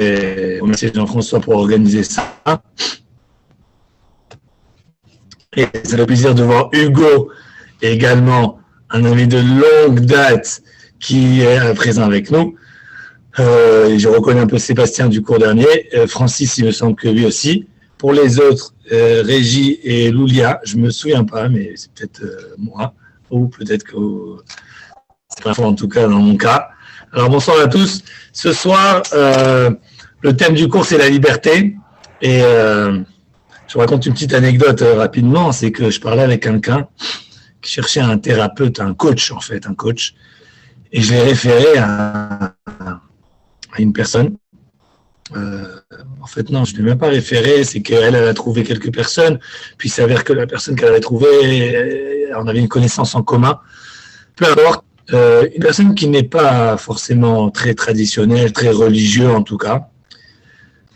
remercier Jean-François pour organiser ça. Et c'est le plaisir de voir Hugo, également un ami de longue date qui est présent avec nous. Je reconnais un peu Sébastien du cours dernier. Francis, il me semble que lui aussi. Pour les autres, Régie et Loulia, je ne me souviens pas, mais c'est peut-être moi, ou peut-être que c'est pas faux en tout cas dans mon cas. Alors bonsoir à tous. Ce soir, le thème du cours, c'est la liberté. Et je vous raconte une petite anecdote rapidement. C'est que je parlais avec quelqu'un qui cherchait un thérapeute, un coach en fait, un coach. Et je l'ai référé à une personne. En fait, non, je ne l'ai même pas référé. C'est qu'elle a trouvé quelques personnes. Puis il s'avère que la personne qu'elle avait trouvée, on avait une connaissance en commun. Peu importe. Une personne qui n'est pas forcément très traditionnelle, très religieux en tout cas,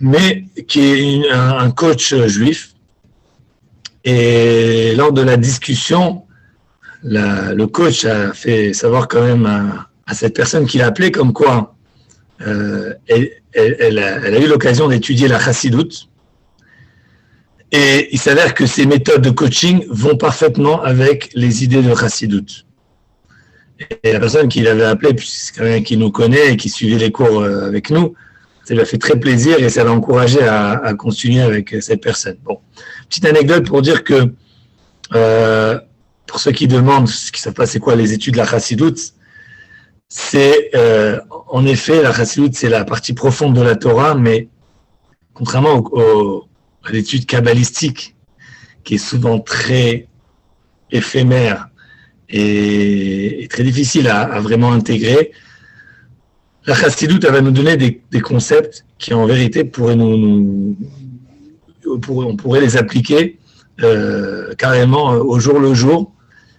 mais qui est un coach juif. Et lors de la discussion, le coach a fait savoir quand même à cette personne qu'il a appelée comme quoi elle a eu l'occasion d'étudier la chassidoute. Et il s'avère que ces méthodes de coaching vont parfaitement avec les idées de chassidoute. Et la personne qui l'avait appelé, puis c'est quelqu'un qui nous connaît et qui suivait les cours avec nous, ça lui a fait très plaisir et ça l'a encouragé à continuer avec cette personne. Bon, petite anecdote pour dire que pour ceux qui demandent, ce qui ne savent pas c'est quoi les études de la chassidoute, c'est en effet la chassidoute c'est la partie profonde de la Torah, mais contrairement à l'étude kabbalistique qui est souvent très éphémère et très difficile à vraiment intégrer, la chassidoute elle va nous donner des concepts qui en vérité pourraient on pourrait les appliquer carrément au jour le jour,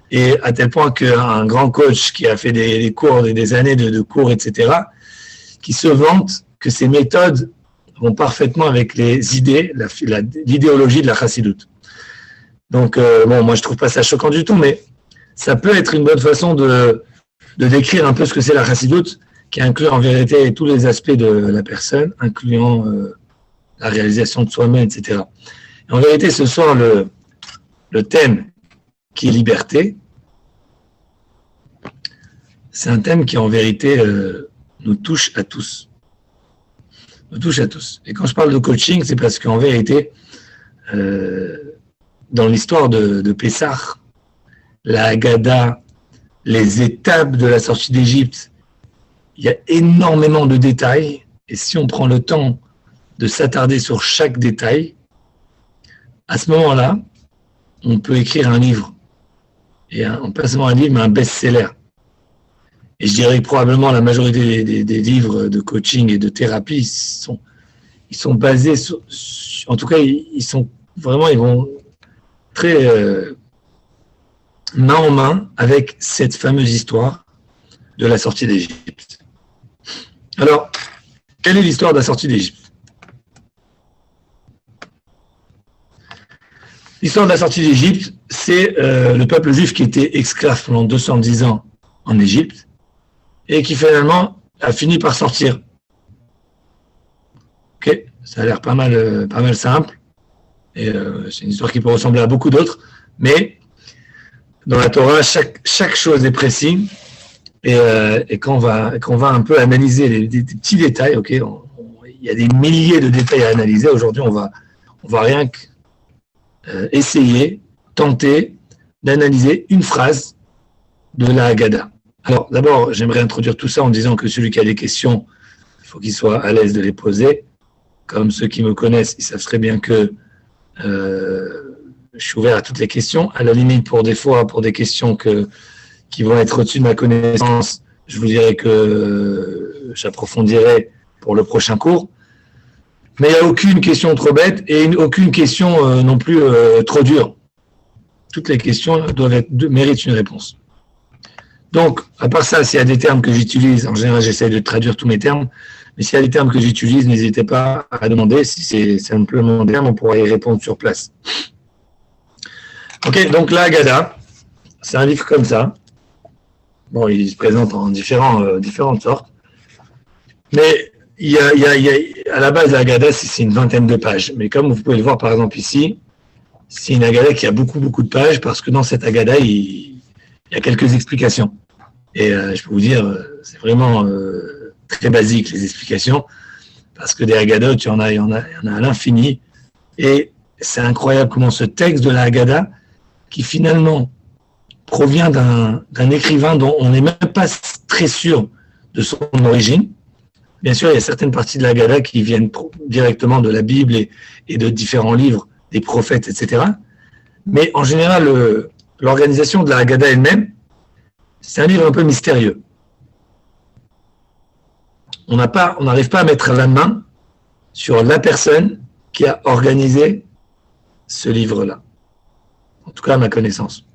et à tel point qu'un grand coach qui a fait des cours, des années de cours, etc., qui se vante que ces méthodes vont parfaitement avec les idées, l'idéologie de la chassidoute. Donc, bon, moi je trouve pas ça choquant du tout, mais ça peut être une bonne façon de décrire un peu ce que c'est la chassidoute, qui inclut en vérité tous les aspects de la personne, incluant la réalisation de soi-même, etc. Et en vérité, ce soir, le thème qui est liberté, c'est un thème qui en vérité nous touche à tous. Nous touche à tous. Et quand je parle de coaching, c'est parce qu'en vérité, dans l'histoire de Pessah, la Haggadah, les étapes de la sortie d'Égypte, il y a énormément de détails. Et si on prend le temps de s'attarder sur chaque détail, à ce moment-là, on peut écrire un livre. Et pas seulement un livre, mais un best-seller. Et je dirais que probablement la majorité des livres de coaching et de thérapie, ils sont basés sur, en tout cas, ils vont très main en main avec cette fameuse histoire de la sortie d'Égypte. Alors, quelle est l'histoire de la sortie d'Égypte? L'histoire de la sortie d'Égypte, c'est le peuple juif qui était esclave pendant 210 ans en Égypte et qui finalement a fini par sortir. Ok, ça a l'air pas mal simple. Et c'est une histoire qui peut ressembler à beaucoup d'autres, mais dans la Torah, chaque chose est précise. Et quand on va un peu analyser des petits détails, ok, il y a des milliers de détails à analyser. Aujourd'hui, on va rien que tenter d'analyser une phrase de la Haggadah. Alors, d'abord, j'aimerais introduire tout ça en disant que celui qui a des questions, il faut qu'il soit à l'aise de les poser. Comme ceux qui me connaissent, ils savent très bien que je suis ouvert à toutes les questions. À la limite, pour des questions qui vont être au-dessus de ma connaissance, je vous dirai que j'approfondirai pour le prochain cours. Mais il n'y a aucune question trop bête et aucune question non plus trop dure. Toutes les questions méritent une réponse. Donc, à part ça, s'il y a des termes que j'utilise, en général, j'essaie de traduire tous mes termes, mais s'il y a des termes que j'utilise, n'hésitez pas à demander. Si c'est simplement des termes, on pourra y répondre sur place. Ok, donc la Haggadah, c'est un livre comme ça. Bon, il se présente en différentes sortes. Mais À la base, la Haggadah, c'est une vingtaine de pages. Mais comme vous pouvez le voir, par exemple, ici, c'est une Haggadah qui a beaucoup, beaucoup de pages parce que dans cette Haggadah, il y a quelques explications. Et je peux vous dire, c'est vraiment très basique, les explications, parce que des Haggadot, il y en a à l'infini. Et c'est incroyable comment ce texte de la Haggadah, qui finalement provient d'un écrivain dont on n'est même pas très sûr de son origine. Bien sûr, il y a certaines parties de la Haggadah qui viennent directement de la Bible et de différents livres, des prophètes, etc. Mais en général, l'organisation de la Haggadah elle-même, c'est un livre un peu mystérieux. On n'arrive pas à mettre la main sur la personne qui a organisé ce livre-là. En tout cas, à ma connaissance.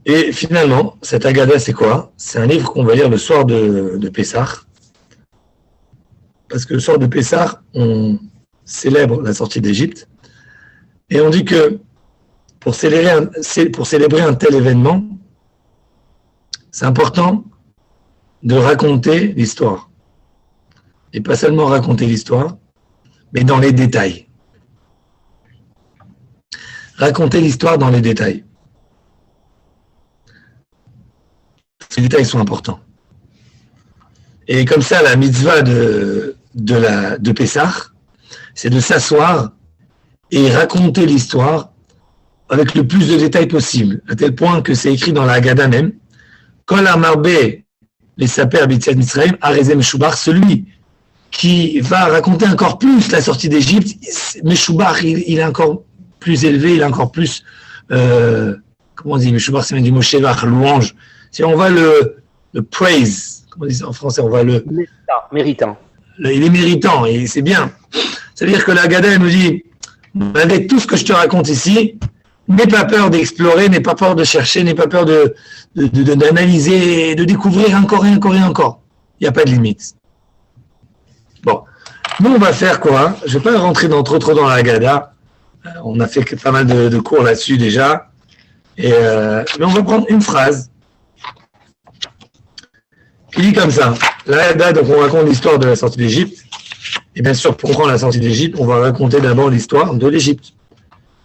Et finalement, cette Haggadah, c'est quoi? C'est un livre qu'on va lire le soir de Pessah. Parce que le soir de Pessah, on célèbre la sortie d'Égypte. Et on dit que pour célébrer un tel événement, c'est important de raconter l'histoire. Et pas seulement raconter l'histoire, mais dans les détails. Raconter l'histoire dans les détails. Ces détails sont importants. Et comme ça, la mitzvah de Pessah, c'est de s'asseoir et raconter l'histoire avec le plus de détails possible, à tel point que c'est écrit dans la Haggadah même, Kol Amarbe, les saper b'Yetziat Mitzrayim, Arezem Meshubach, celui qui va raconter encore plus la sortie d'Égypte, Meshubach, il est encore plus élevé, il est encore plus, comment on dit, Meshubach, c'est même du mot Shevach, louange. Si on va le praise, comment on dit ça en français, on va le... Méritant. Il est méritant, et c'est bien. C'est-à-dire que la Haggadah, elle nous dit, avec tout ce que je te raconte ici, n'aie pas peur d'explorer, n'aie pas peur de chercher, n'aie pas peur d'analyser, de découvrir encore et encore et encore. Il n'y a pas de limite. Bon, nous on va faire quoi? Je ne vais pas rentrer trop dans la Haggadah. On a fait pas mal de cours là-dessus déjà. Mais on va prendre une phrase qui dit comme ça. La Haggadah, donc on raconte l'histoire de la sortie d'Égypte. Et bien sûr, pour comprendre la sortie d'Égypte, on va raconter d'abord l'histoire de l'Égypte.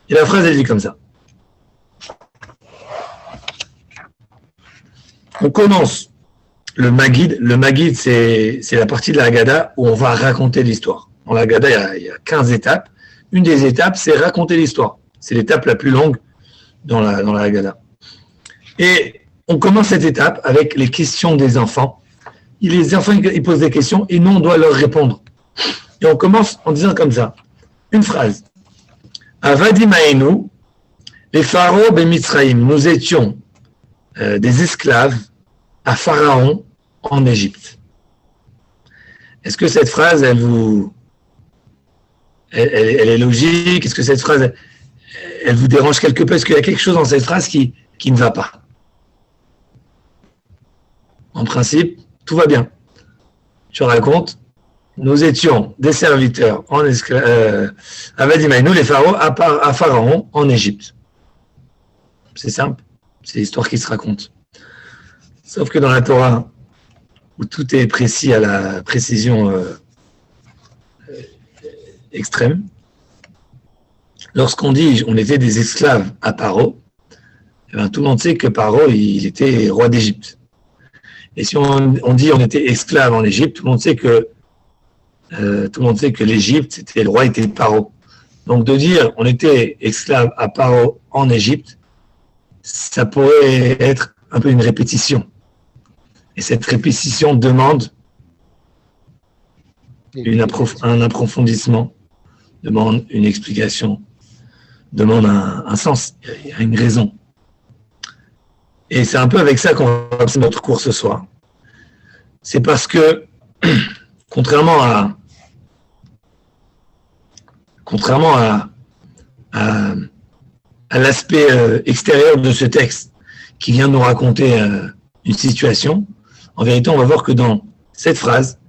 Et la phrase, elle dit comme ça. On commence le Maggid. Le Maggid, c'est la partie de la Haggadah où on va raconter l'histoire. Dans la Haggadah, il y a 15 étapes. Une des étapes, c'est raconter l'histoire. C'est l'étape la plus longue dans la Haggadah. Et on commence cette étape avec les questions des enfants. Les enfants, ils posent des questions et nous, on doit leur répondre. Et on commence en disant comme ça, une phrase. Avadimaenu, les pharaons ben Mitzraïm, nous étions des esclaves à Pharaon en Égypte. Est-ce que cette phrase, elle est logique? Est-ce que cette phrase, elle vous dérange quelque peu? Est-ce qu'il y a quelque chose dans cette phrase qui ne va pas? En principe, tout va bien. Je raconte, nous étions des serviteurs en Avadimaïnou, les pharaons, à Pharaon en Égypte. C'est simple, c'est l'histoire qui se raconte. Sauf que dans la Torah, où tout est précis à la précision extrême, lorsqu'on dit on était des esclaves à Paro, eh bien, tout le monde sait que Paro, il était roi d'Égypte. Et si on dit on était esclaves en Égypte, tout le monde sait que l'Égypte, le roi était Paro. Donc de dire on était esclaves à Paro en Égypte, ça pourrait être un peu une répétition. Et cette répétition demande un approfondissement, demande une explication, demande un sens, il y a une raison. Et c'est un peu avec ça qu'on va passer notre cours ce soir. C'est parce que, contrairement à l'aspect extérieur de ce texte qui vient de nous raconter une situation, en vérité, on va voir que dans cette phrase,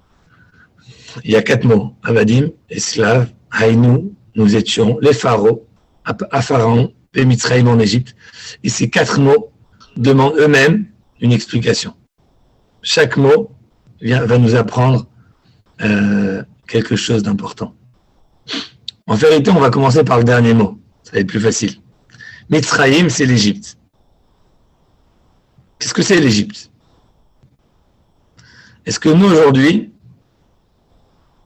il y a 4 mots. Avadim, esclaves, Haïnou, nous étions, les pharaons, à Pharaon, et Mitzrayim en Égypte. Et ces 4 mots demandent eux-mêmes une explication. Chaque mot va nous apprendre quelque chose d'important. En vérité, on va commencer par le dernier mot. Ça va être plus facile. Mitzrayim, c'est l'Égypte. Qu'est-ce que c'est l'Égypte? Est-ce que nous, aujourd'hui,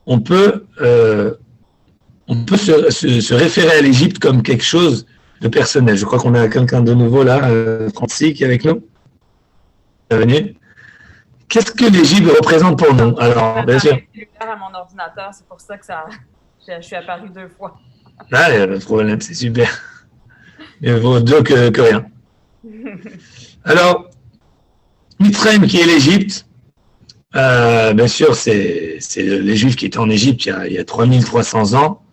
on peut se référer à l'Égypte comme quelque chose de personnel? Je crois qu'on a quelqu'un de nouveau là, Francis, qui est avec nous. Bienvenue. Qu'est-ce que l'Égypte représente pour nous? Alors, bien sûr. À mon ordinateur, c'est pour ça que je suis apparu 2 fois. Ah, il n'y a pas de problème, c'est super. Mieux vaut 2 que rien. Alors, Mitzrayim, qui est l'Égypte, bien sûr, c'est les Juifs qui étaient en Égypte il y a 3300 ans,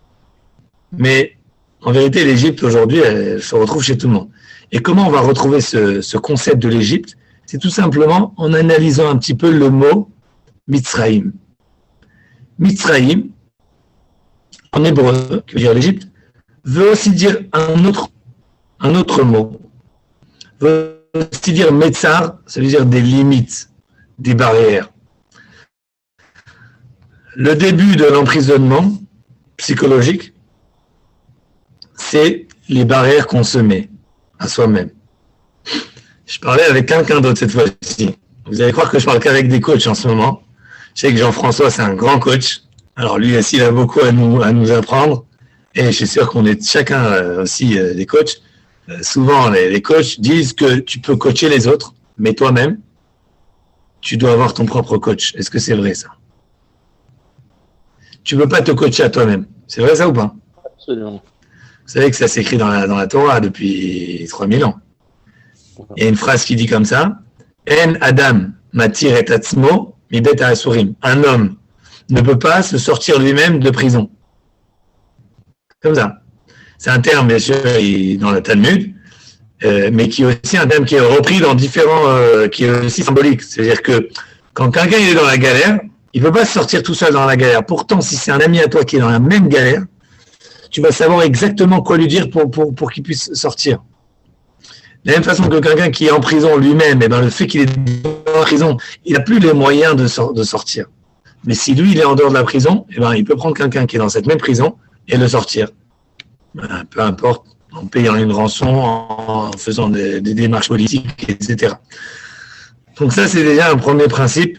mais en vérité, l'Égypte aujourd'hui, elle se retrouve chez tout le monde. Et comment on va retrouver ce concept de l'Égypte? C'est tout simplement en analysant un petit peu le mot Mitzrayim. Mitzrayim, en hébreu, qui veut dire l'Égypte, veut aussi dire un autre mot. Veut aussi dire Metzar, ça veut dire des limites, des barrières. Le début de l'emprisonnement psychologique, c'est les barrières qu'on se met à soi-même. Je parlais avec quelqu'un d'autre cette fois-ci. Vous allez croire que je parle qu'avec des coachs en ce moment. Je sais que Jean-François, c'est un grand coach. Alors lui aussi, il a beaucoup à nous apprendre. Et je suis sûr qu'on est chacun aussi des coachs. Souvent, les coachs disent que tu peux coacher les autres, mais toi-même, tu dois avoir ton propre coach. Est-ce que c'est vrai ça? Tu ne peux pas te coacher à toi-même. C'est vrai ça ou pas? Absolument. Vous savez que ça s'écrit dans la Torah depuis 3000 ans. Il y a une phrase qui dit comme ça: En Adam matir et atzmo mibet ha'asurim. Un homme ne peut pas se sortir lui-même de prison. Comme ça. C'est un terme, bien sûr, dans le Talmud, mais qui est aussi un terme qui est repris dans différents, qui est aussi symbolique. C'est-à-dire que quand quelqu'un est dans la galère, il ne peut pas se sortir tout seul dans la galère. Pourtant, si c'est un ami à toi qui est dans la même galère, tu vas savoir exactement quoi lui dire pour qu'il puisse sortir. De la même façon que quelqu'un qui est en prison lui-même, eh ben, le fait qu'il est dans la prison, il n'a plus les moyens de sortir. Mais si lui, il est en dehors de la prison, eh ben, il peut prendre quelqu'un qui est dans cette même prison et le sortir. Peu importe, en payant une rançon, en faisant des démarches politiques, etc. Donc ça, c'est déjà un premier principe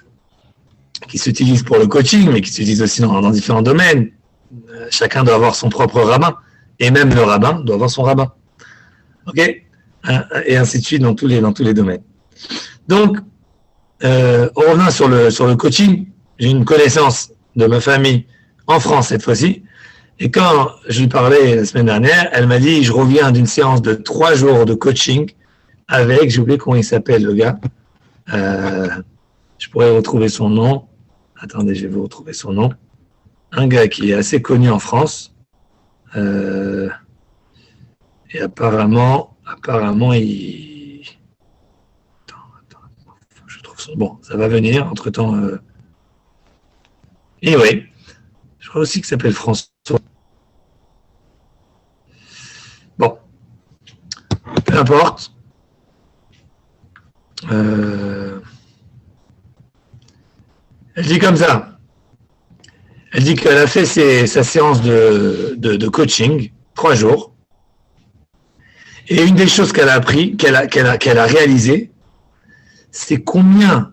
qui s'utilise pour le coaching, mais qui s'utilise aussi dans différents domaines. Chacun doit avoir son propre rabbin, et même le rabbin doit avoir son rabbin. OK? Et ainsi de suite dans tous les domaines. Donc, on revient sur le coaching. J'ai une connaissance de ma famille en France cette fois-ci, et quand je lui parlais la semaine dernière, elle m'a dit: je reviens d'une séance de 3 jours de coaching avec, j'ai oublié comment il s'appelle le gars, je pourrais retrouver son nom, attendez, je vais vous retrouver son nom, un gars qui est assez connu en France, et apparemment il... Attends, je trouve son... Bon, ça va venir, entre-temps... Et oui, je crois aussi qu'il s'appelle François. Bon, peu importe. Elle dit comme ça. Elle dit qu'elle a fait sa séance de coaching, 3 jours. Et une des choses qu'elle a appris, qu'elle a réalisé, c'est combien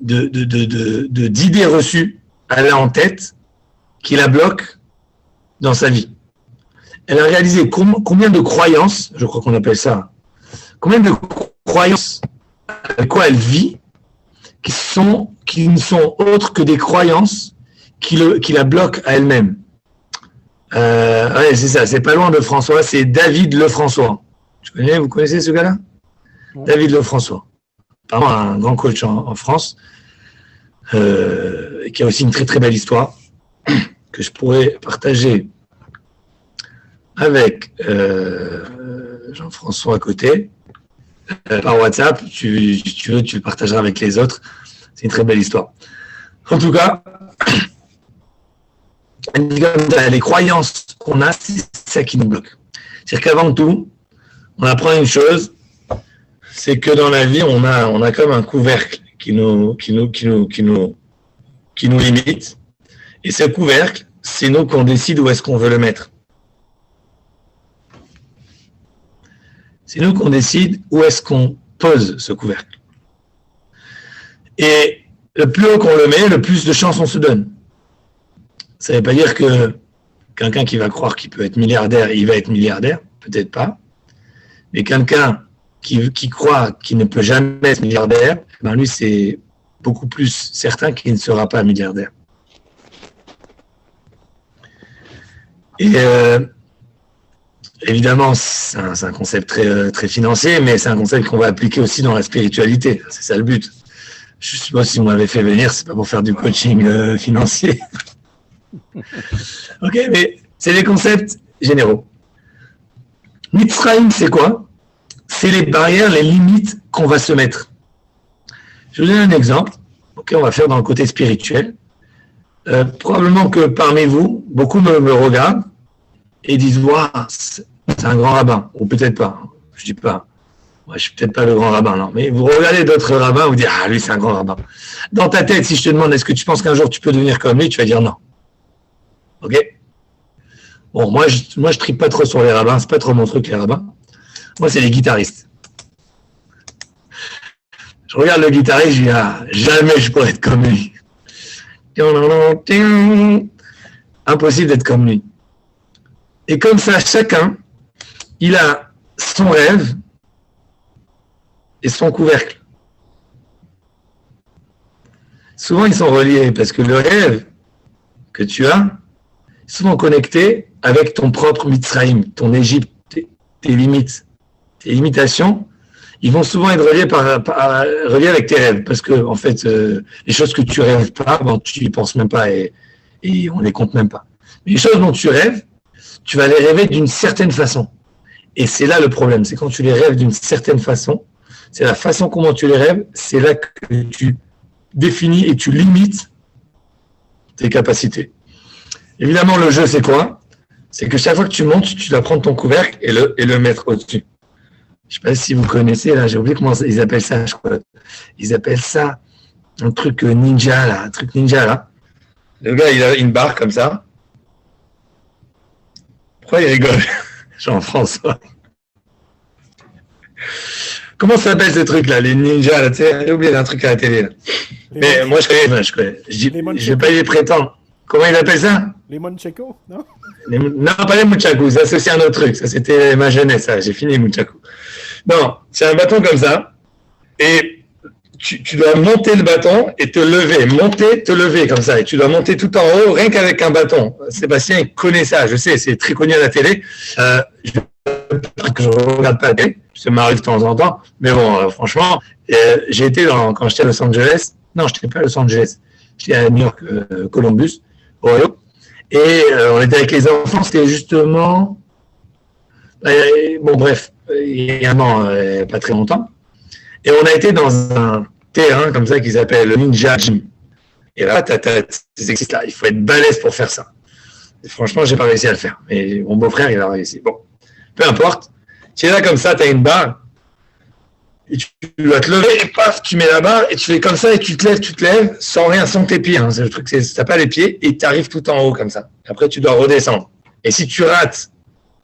d'idées reçues elle a en tête qui la bloquent dans sa vie. Elle a réalisé combien de croyances, je crois qu'on appelle ça, combien de croyances avec quoi elle vit, qui ne sont autres que des croyances qui la bloquent à elle-même. Ouais, c'est ça, c'est pas loin de François, c'est David Lefrançois. Vous connaissez ce gars-là? Oui. David Lefrançois. Apparemment un grand coach en France, qui a aussi une très très belle histoire que je pourrais partager avec Jean-François à côté, par WhatsApp. Tu veux, tu le partageras avec les autres. C'est une très belle histoire. En tout cas, les croyances qu'on a, c'est ça qui nous bloque. C'est-à-dire qu'avant tout, on apprend une chose, c'est que dans la vie, on a comme un couvercle qui nous qui nous limite. Et ce couvercle, c'est nous qu'on décide où est-ce qu'on veut le mettre. C'est nous qu'on décide où est-ce qu'on pose ce couvercle. Et le plus haut qu'on le met, le plus de chances on se donne. Ça ne veut pas dire que quelqu'un qui va croire qu'il peut être milliardaire, il va être milliardaire, peut-être pas. Mais quelqu'un qui croit qu'il ne peut jamais être milliardaire, ben lui, c'est beaucoup plus certain qu'il ne sera pas milliardaire. Et évidemment, c'est un concept très, très financier, mais c'est un concept qu'on va appliquer aussi dans la spiritualité. C'est ça le but. Je suppose que si on m'avait fait venir, c'est pas pour faire du coaching financier. Ok, mais c'est des concepts généraux. Mitzrayim, c'est quoi? C'est les barrières, les limites qu'on va se mettre. Je vous donne un exemple. Ok, on va faire dans le côté spirituel. Probablement que parmi vous, beaucoup me regardent et disent « Waouh, c'est un grand rabbin ». Ou peut-être pas. Je dis pas. Moi, je suis peut-être pas le grand rabbin, non. Mais vous regardez d'autres rabbins, vous dites « Ah, lui, c'est un grand rabbin ». Dans ta tête, si je te demande « Est-ce que tu penses qu'un jour tu peux devenir comme lui ?» Tu vas dire « Non ». Ok? Bon, moi, je tripe pas trop sur les rabbins. C'est pas trop mon truc, les rabbins. Moi, c'est les guitaristes. Je regarde le guitariste, je dis « Ah, jamais je pourrais être comme lui ». Impossible d'être comme lui. Et comme ça, chacun, il a son rêve et son couvercle. Souvent, ils sont reliés parce que le rêve que tu as est souvent connecté avec ton propre Mitzrayim, ton Égypte, tes limites, tes limitations. Ils vont souvent être reliés avec tes rêves parce que, en fait, les choses que tu rêves pas, bon, tu n'y penses même pas et on les compte même pas. Mais les choses dont tu rêves, tu vas les rêver d'une certaine façon. Et c'est là le problème, c'est quand tu les rêves d'une certaine façon, c'est la façon comment tu les rêves, c'est là que tu définis et tu limites tes capacités. Évidemment, le jeu, c'est quoi? C'est que chaque fois que tu montes, tu dois prendre ton couvercle et le mettre au-dessus. Je ne sais pas si vous connaissez, là, j'ai oublié comment ils appellent ça, je crois. Ils appellent ça un truc ninja, là, un truc ninja, là. Le gars, il a une barre comme ça. Pourquoi il rigole? Jean-François. Comment ça s'appelle ce truc-là, les ninjas, là, tu sais, j'ai oublié d'un truc à la télé, là. Mais moi, je connais. Je ne vais pas y prétendre. Comment il appelle ça? Les Moncheco, non? Non, pas les Munchaku, ça c'est un autre truc. Ça c'était ma jeunesse, ça. J'ai fini les Munchaku. Non, c'est un bâton comme ça. Et tu dois monter le bâton et te lever. Monter, te lever comme ça. Et tu dois monter tout en haut, rien qu'avec un bâton. Sébastien, il connaît ça. Je sais, c'est très connu à la télé. Je ne regarde pas la télé. Ça m'arrive de temps en temps. Mais bon, franchement, j'ai été quand j'étais à Los Angeles. Non, je n'étais pas à Los Angeles. J'étais à New York, Columbus, Ohio. Et on était avec les enfants, c'était justement... bon, bref, il y a pas très longtemps. Et on a été dans un terrain comme ça qui s'appelle le Ninja Gym. Et là, tu as ces exercices-là. Il faut être balèze pour faire ça. Et franchement, j'ai pas réussi à le faire. Mais mon beau-frère, il a réussi. Bon, peu importe. Tu es là comme ça, tu as une barre. Et tu dois te lever, et paf, tu mets la barre, et tu fais comme ça, et tu te lèves, sans rien, sans tes pieds. Hein. C'est le truc, t'as pas les pieds, et tu arrives tout en haut, comme ça. Après, tu dois redescendre. Et si tu rates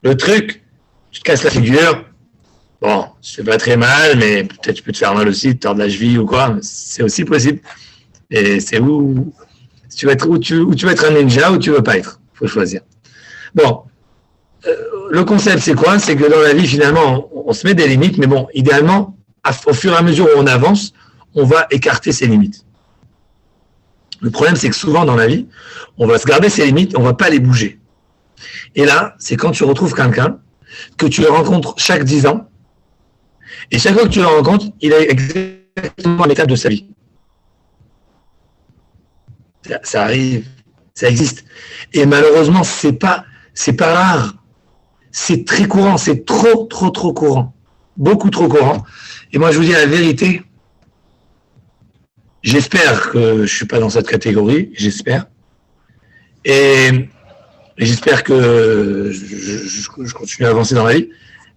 le truc, tu te casses la figure. Bon, c'est pas très mal, mais peut-être tu peux te faire mal aussi, te tordre la cheville ou quoi. C'est aussi possible. Et c'est où tu veux être un ninja ou tu veux pas être. Faut choisir. Bon. Le concept, c'est quoi? C'est que dans la vie, finalement, on se met des limites, mais bon, idéalement, au fur et à mesure où on avance, on va écarter ses limites. Le problème, c'est que souvent dans la vie, on va se garder ses limites, on ne va pas les bouger. Et là, c'est quand tu retrouves quelqu'un, que tu le rencontres chaque 10 ans, et chaque fois que tu le rencontres, il a exactement l'étape de sa vie. Ça arrive, ça existe. Et malheureusement, c'est pas rare. C'est très courant, c'est trop courant. Beaucoup trop courant. Et moi, je vous dis la vérité, j'espère que je ne suis pas dans cette catégorie, j'espère. Et j'espère que je continue à avancer dans la vie.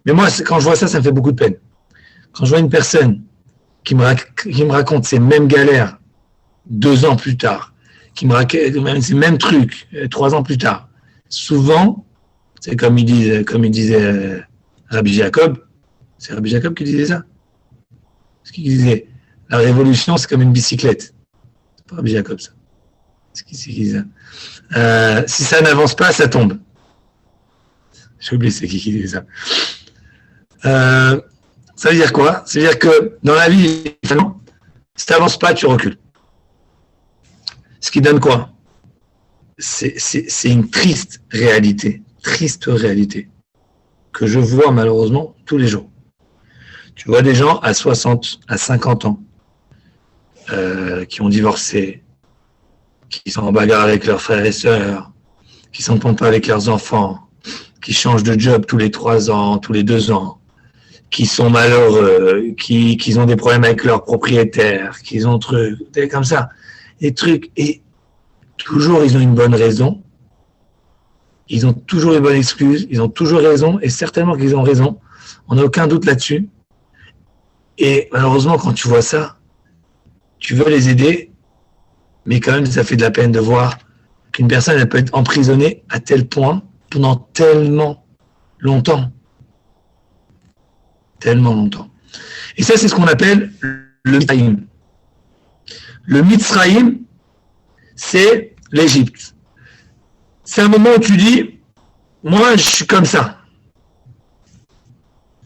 Mais moi, quand je vois ça, ça me fait beaucoup de peine. Quand je vois une personne qui me raconte ces mêmes galères 2 ans plus tard, qui me racontent c'est le même truc 3 ans plus tard. Souvent, c'est comme il disait Rabbi Jacob. C'est Rabbi Jacob qui disait ça. Ce qu'il disait, la révolution, c'est comme une bicyclette. C'est pas Rabbi Jacob, ça. C'est qui disait ça. Si ça n'avance pas, ça tombe. J'ai oublié c'est qui disait ça. Ça veut dire quoi? Ça veut dire que dans la vie, finalement, si tu n'avances pas, tu recules. Ce qui donne quoi? C'est une triste réalité que je vois malheureusement tous les jours. Tu vois des gens à 60, à 50 ans qui ont divorcé, qui sont en bagarre avec leurs frères et sœurs, qui s'entendent pas avec leurs enfants, qui changent de job tous les 3 ans, tous les 2 ans, qui sont malheureux, qui ont des problèmes avec leurs propriétaires, qui ont des comme ça, des trucs, et toujours ils ont une bonne raison, ils ont toujours une bonne excuse, ils ont toujours raison, et certainement qu'ils ont raison, on n'a aucun doute là-dessus, et malheureusement quand tu vois ça, tu veux les aider, mais quand même ça fait de la peine de voir qu'une personne elle peut être emprisonnée à tel point, pendant tellement longtemps. Tellement longtemps. Et ça, c'est ce qu'on appelle le Mitzrayim. Le Mitzrayim, c'est l'Égypte. C'est un moment où tu dis, moi, je suis comme ça.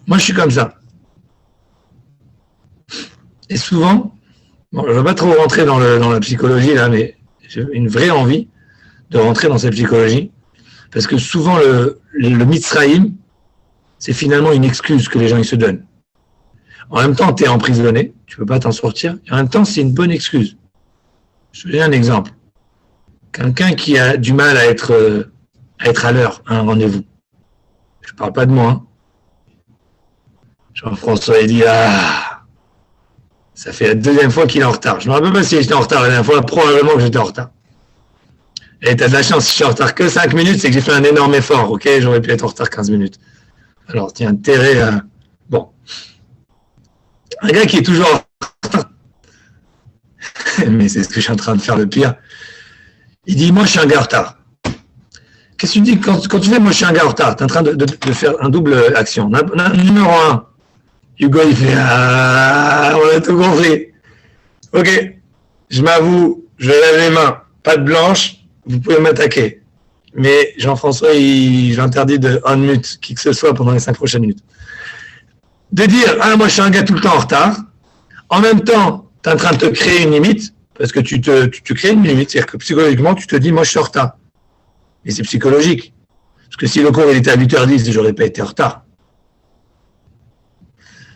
Moi, je suis comme ça. Et souvent, bon, je ne vais pas trop rentrer dans la psychologie, là, mais j'ai une vraie envie de rentrer dans cette psychologie, parce que souvent, le Mitzrayim, c'est finalement une excuse que les gens ils se donnent. En même temps, tu es emprisonné, tu ne peux pas t'en sortir, et en même temps, c'est une bonne excuse. Je te donne un exemple. Quelqu'un qui a du mal à être à l'heure à un rendez-vous. Je ne parle pas de moi. Hein. Jean-François, il dit, ça fait la 2e fois qu'il est en retard. Je ne me rappelle pas si j'étais en retard la dernière fois, probablement que j'étais en retard. Et tu as de la chance, si je suis en retard que 5 minutes, c'est que j'ai fait un énorme effort, ok? J'aurais pu être en retard 15 minutes. Alors, tu as intérêt à... Bon. Un gars qui est toujours en retard, mais c'est ce que je suis en train de faire le pire, il dit, moi, je suis un gars en retard. Qu'est-ce que tu dis quand tu fais, moi, je suis un gars en retard? Tu es en train de faire un double action. Numéro 1, Hugo, il fait, on a tout compris. Ok, je m'avoue, je lève les mains, pas de blanche, vous pouvez m'attaquer. Mais Jean-François, j'interdis de unmute qui que ce soit pendant les 5 prochaines minutes. De dire, moi je suis un gars tout le temps en retard, en même temps, tu es en train de te créer une limite, parce que tu te crées une limite, c'est-à-dire que psychologiquement, tu te dis, moi je suis en retard. Et c'est psychologique. Parce que si le cours il était à 8h10, j'aurais pas été en retard.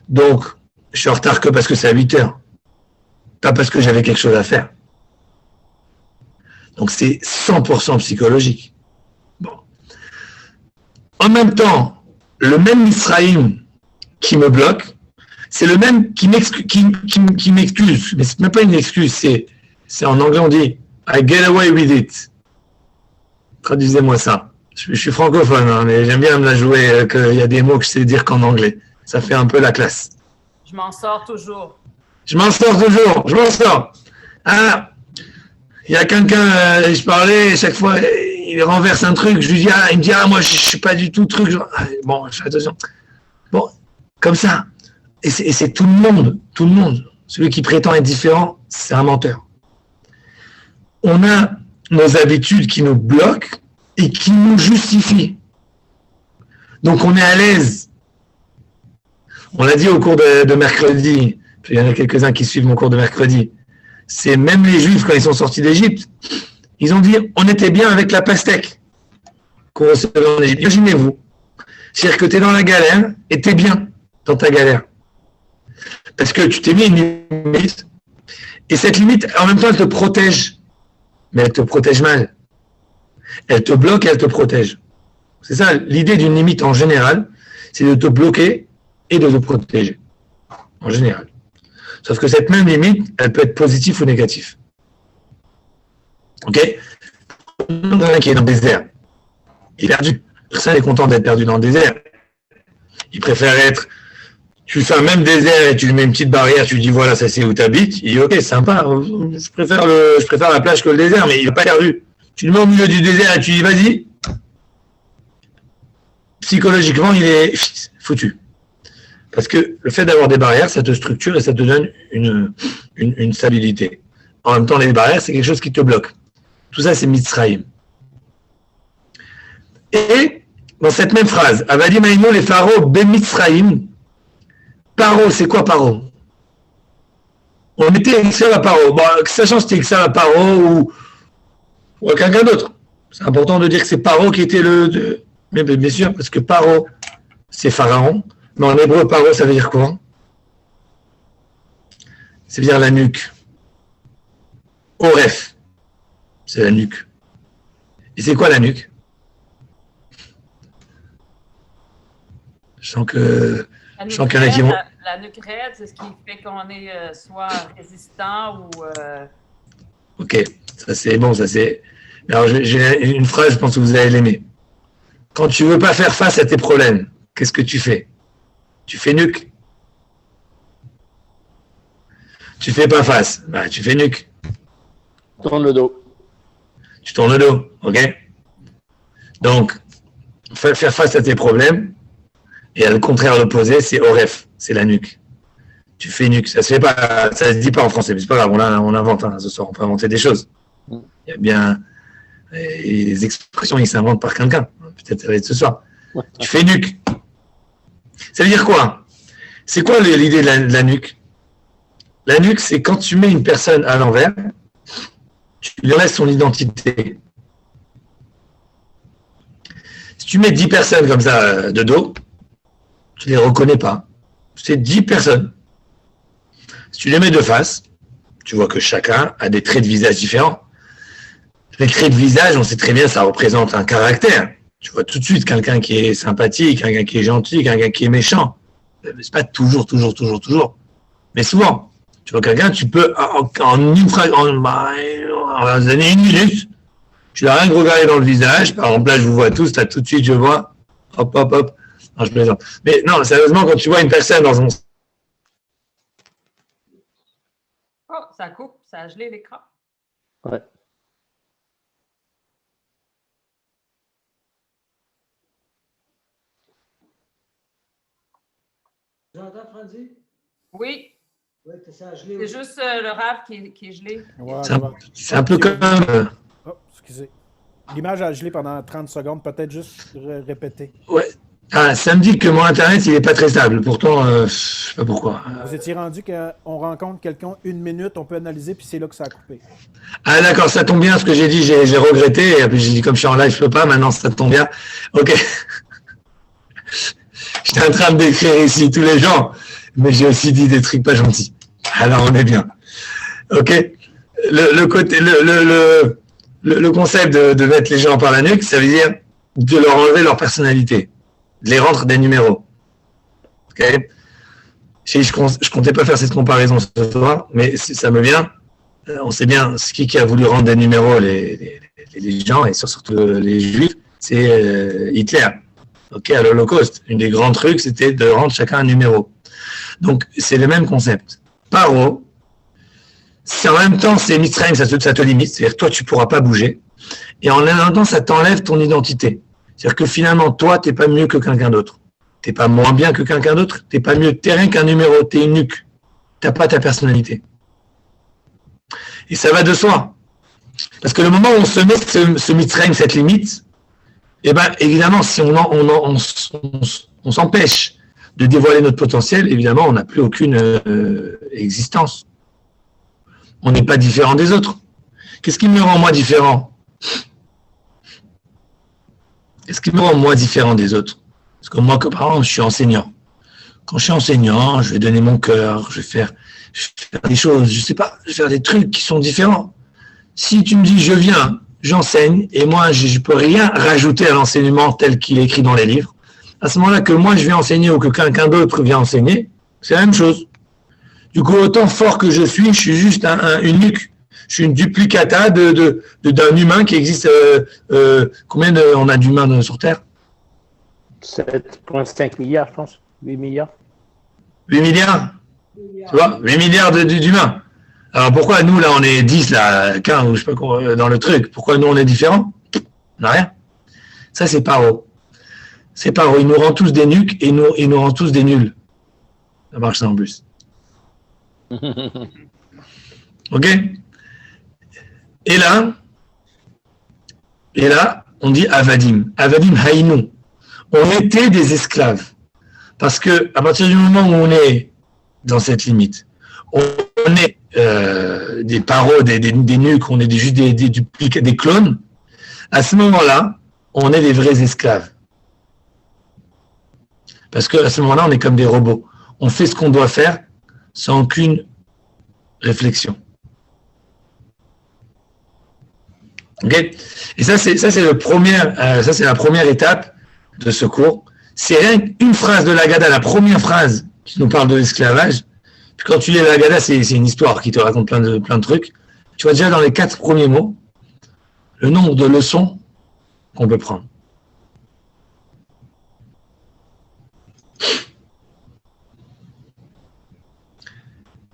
Donc, je suis en retard que parce que c'est à 8h. Pas parce que j'avais quelque chose à faire. Donc c'est 100% psychologique. Bon. En même temps, le même Mitzrayim qui me bloque, c'est le même qui m'excuse. Mais c'est même pas une excuse, c'est en anglais on dit I get away with it. Traduisez-moi ça. Je suis francophone, hein, mais j'aime bien me la jouer qu'il y a des mots que je sais dire qu'en anglais. Ça fait un peu la classe. Je m'en sors toujours. Je m'en sors. Il y a quelqu'un, je parlais, chaque fois, il renverse un truc, je lui dis, il me dit, moi, je suis pas du tout truc. Bon, je fais attention. Bon, comme ça. Et c'est tout le monde. Celui qui prétend être différent, c'est un menteur. On a nos habitudes qui nous bloquent et qui nous justifient. Donc, on est à l'aise. On l'a dit au cours de mercredi. Il y en a quelques-uns qui suivent mon cours de mercredi. C'est même les Juifs, quand ils sont sortis d'Égypte, ils ont dit, on était bien avec la pastèque qu'on recevait en Égypte. Imaginez-vous. C'est-à-dire que tu es dans la galère et tu es bien dans ta galère. Parce que tu t'es mis une limite. Et cette limite, en même temps, elle te protège. Mais elle te protège mal. Elle te bloque et elle te protège. C'est ça, l'idée d'une limite en général, c'est de te bloquer et de te protéger. En général. Sauf que cette même limite, elle peut être positive ou négative. Ok? Quelqu'un qui est dans le désert, il est perdu. Personne n'est content d'être perdu dans le désert. Il préfère être Tu fais un même désert et tu lui mets une petite barrière, tu lui dis voilà, ça c'est où tu habites. Il dit ok, sympa, je préfère la plage que le désert, mais il n'est pas perdu. Tu le mets au milieu du désert et tu dis vas-y. Psychologiquement, il est foutu. Parce que le fait d'avoir des barrières, ça te structure et ça te donne une stabilité. En même temps, les barrières, c'est quelque chose qui te bloque. Tout ça, c'est Mitzrayim. Et dans cette même phrase, Avadim Aïnou les pharaons Bemitzrayim. Paro, c'est quoi Paro? On était esclave à Paro. Bon, sachant que c'était esclave à Paro ou à quelqu'un d'autre. C'est important de dire que c'est Paro qui était Mais bien sûr, parce que Paro, c'est Pharaon. Mais en hébreu, Paro, ça veut dire quoi? Ça veut dire la nuque. Oref, c'est la nuque. Et c'est quoi la nuque? Je sens qu'il y en a qui vont... La nuque raide, c'est ce qui fait qu'on est soit résistant ou... Ok, ça c'est bon, ça c'est... Alors j'ai une phrase, je pense que vous allez l'aimer. Quand tu veux pas faire face à tes problèmes, qu'est-ce que tu fais? Tu fais nuque. Tu fais pas face, bah, tu fais nuque. Tourne le dos. Tu tournes le dos, ok? Donc, faire face à tes problèmes, et à le contraire, l'opposé, c'est oref, c'est la nuque. Tu fais nuque, ça se fait pas, ça se dit pas en français, mais c'est pas grave, on invente, hein, ce soir, on peut inventer des choses. Il y a bien, les expressions, ils s'inventent par quelqu'un. Peut-être ça va être ce soir. Tu fais nuque. Ça veut dire quoi? C'est quoi l'idée de la nuque? La nuque, c'est quand tu mets une personne à l'envers, tu lui laisses son identité. Si tu mets 10 personnes comme ça de dos, tu ne les reconnais pas. C'est 10 personnes. Si tu les mets de face, tu vois que chacun a des traits de visage différents. Les traits de visage, on sait très bien, ça représente un caractère. Tu vois tout de suite quelqu'un qui est sympathique, quelqu'un qui est gentil, quelqu'un qui est méchant. C'est pas toujours. Mais souvent, tu vois quelqu'un, tu peux, en une phrase, en donner une minute, tu n'as rien que regarder dans le visage. Par exemple, là, je vous vois tous, là, tout de suite, je vois, hop. Non, je plaisante. Mais non, sérieusement, quand tu vois une personne dans son... Oh, ça coupe, ça a gelé l'écran. Ouais. J'entends, Franzi? Oui. Oui, ça a gelé. C'est juste le rave qui est gelé. Ouais, c'est un peu comme... Oh, excusez. L'image a gelé pendant 30 secondes, peut-être juste répéter. Ouais. Ah, ça me dit que mon Internet, il n'est pas très stable. Pourtant, je ne sais pas pourquoi. Vous étiez rendu qu'on rencontre quelqu'un une minute, on peut analyser, puis c'est là que ça a coupé. Ah d'accord, ça tombe bien, ce que j'ai dit, j'ai regretté. Et puis j'ai dit, comme je suis en live, je ne peux pas. Maintenant, ça tombe bien. Ok. J'étais en train de décrire ici tous les gens, mais j'ai aussi dit des trucs pas gentils. Alors, on est bien. Ok. Le concept de mettre les gens par la nuque, ça veut dire de leur enlever leur personnalité, de les rendre des numéros. Ok. Je comptais pas faire cette comparaison ce soir, mais ça me vient. On sait bien ce qui a voulu rendre des numéros les gens, et surtout les juifs, c'est Hitler. Ok, à l'Holocauste, une des grands trucs, c'était de rendre chacun un numéro. Donc, c'est le même concept. Paro, c'est en même temps, c'est Mitzrayim, ça te limite, c'est-à-dire toi, tu ne pourras pas bouger. Et en même temps, ça t'enlève ton identité. C'est-à-dire que finalement, toi, tu n'es pas mieux que quelqu'un d'autre. Tu n'es pas moins bien que quelqu'un d'autre. Tu n'es pas mieux, tu n'es rien qu'un numéro, tu es une nuque. Tu n'as pas ta personnalité. Et ça va de soi. Parce que le moment où on se met ce Mitzrayim, cette limite, eh bien, évidemment, si on s'empêche de dévoiler notre potentiel, évidemment, on n'a plus aucune existence. On n'est pas différent des autres. Qu'est-ce qui me rend moi différent? Qu'est-ce qui me rend moi différent des autres? Parce que moi, par exemple, je suis enseignant. Quand je suis enseignant, je vais donner mon cœur, je vais faire des choses, je sais pas, je vais faire des trucs qui sont différents. Si tu me dis, je viens, j'enseigne, et moi, je ne peux rien rajouter à l'enseignement tel qu'il est écrit dans les livres, à ce moment-là, que moi, je viens enseigner ou que quelqu'un d'autre vient enseigner, c'est la même chose. Du coup, autant fort que je suis juste une nuque. Je suis une duplicata d'un humain qui existe. Combien on a d'humains sur Terre? 7,5 milliards, je pense. 8 milliards. 8 milliards. Tu vois, 8 milliards d'humains. Alors pourquoi nous, là, on est 10, là, 15, ou je sais pas quoi, dans le truc? Pourquoi nous, on est différents? On n'a rien. Ça, c'est Paro. C'est Paro. Il nous rend tous des nuques et il nous rend tous des nuls. Ça marche ça en plus. Ok? Et là, on dit Avadim. Avadim Haïnou. On était des esclaves. Parce que à partir du moment où on est dans cette limite, on est des paros, des nuques, on est juste des clones, à ce moment-là, on est des vrais esclaves. Parce qu'à ce moment-là, on est comme des robots. On fait ce qu'on doit faire sans aucune réflexion. Okay? Et ça, c'est la première étape de ce cours. C'est rien qu'une phrase de l'Agada, la première phrase qui nous parle de l'esclavage. Puis quand tu lis l'Agada, c'est une histoire qui te raconte plein de trucs. Tu vois déjà dans les 4 premiers mots le nombre de leçons qu'on peut prendre.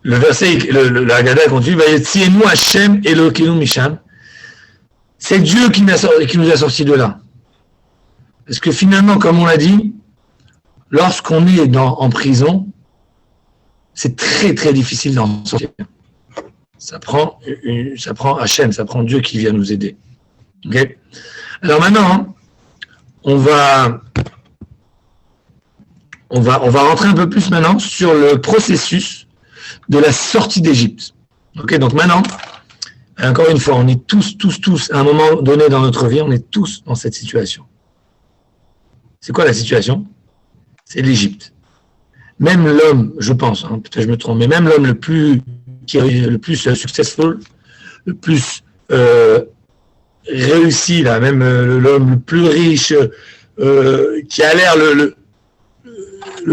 Le verset, l'Agada continue, Vayetsienu Hashem Elokeinu Misham. C'est Dieu qui nous a sortis de là. Parce que finalement, comme on l'a dit, lorsqu'on est en prison, c'est très très difficile d'en sortir. Ça prend Hachem, ça prend Dieu qui vient nous aider. Okay? Alors maintenant, on va rentrer un peu plus maintenant sur le processus de la sortie d'Égypte. Okay? Donc maintenant, encore une fois, on est tous, à un moment donné dans notre vie, on est tous dans cette situation. C'est quoi la situation? C'est l'Égypte. Même l'homme, je pense, peut-être je me trompe, mais même l'homme le plus successful, le plus réussi, là, même l'homme le plus riche, qui a l'air le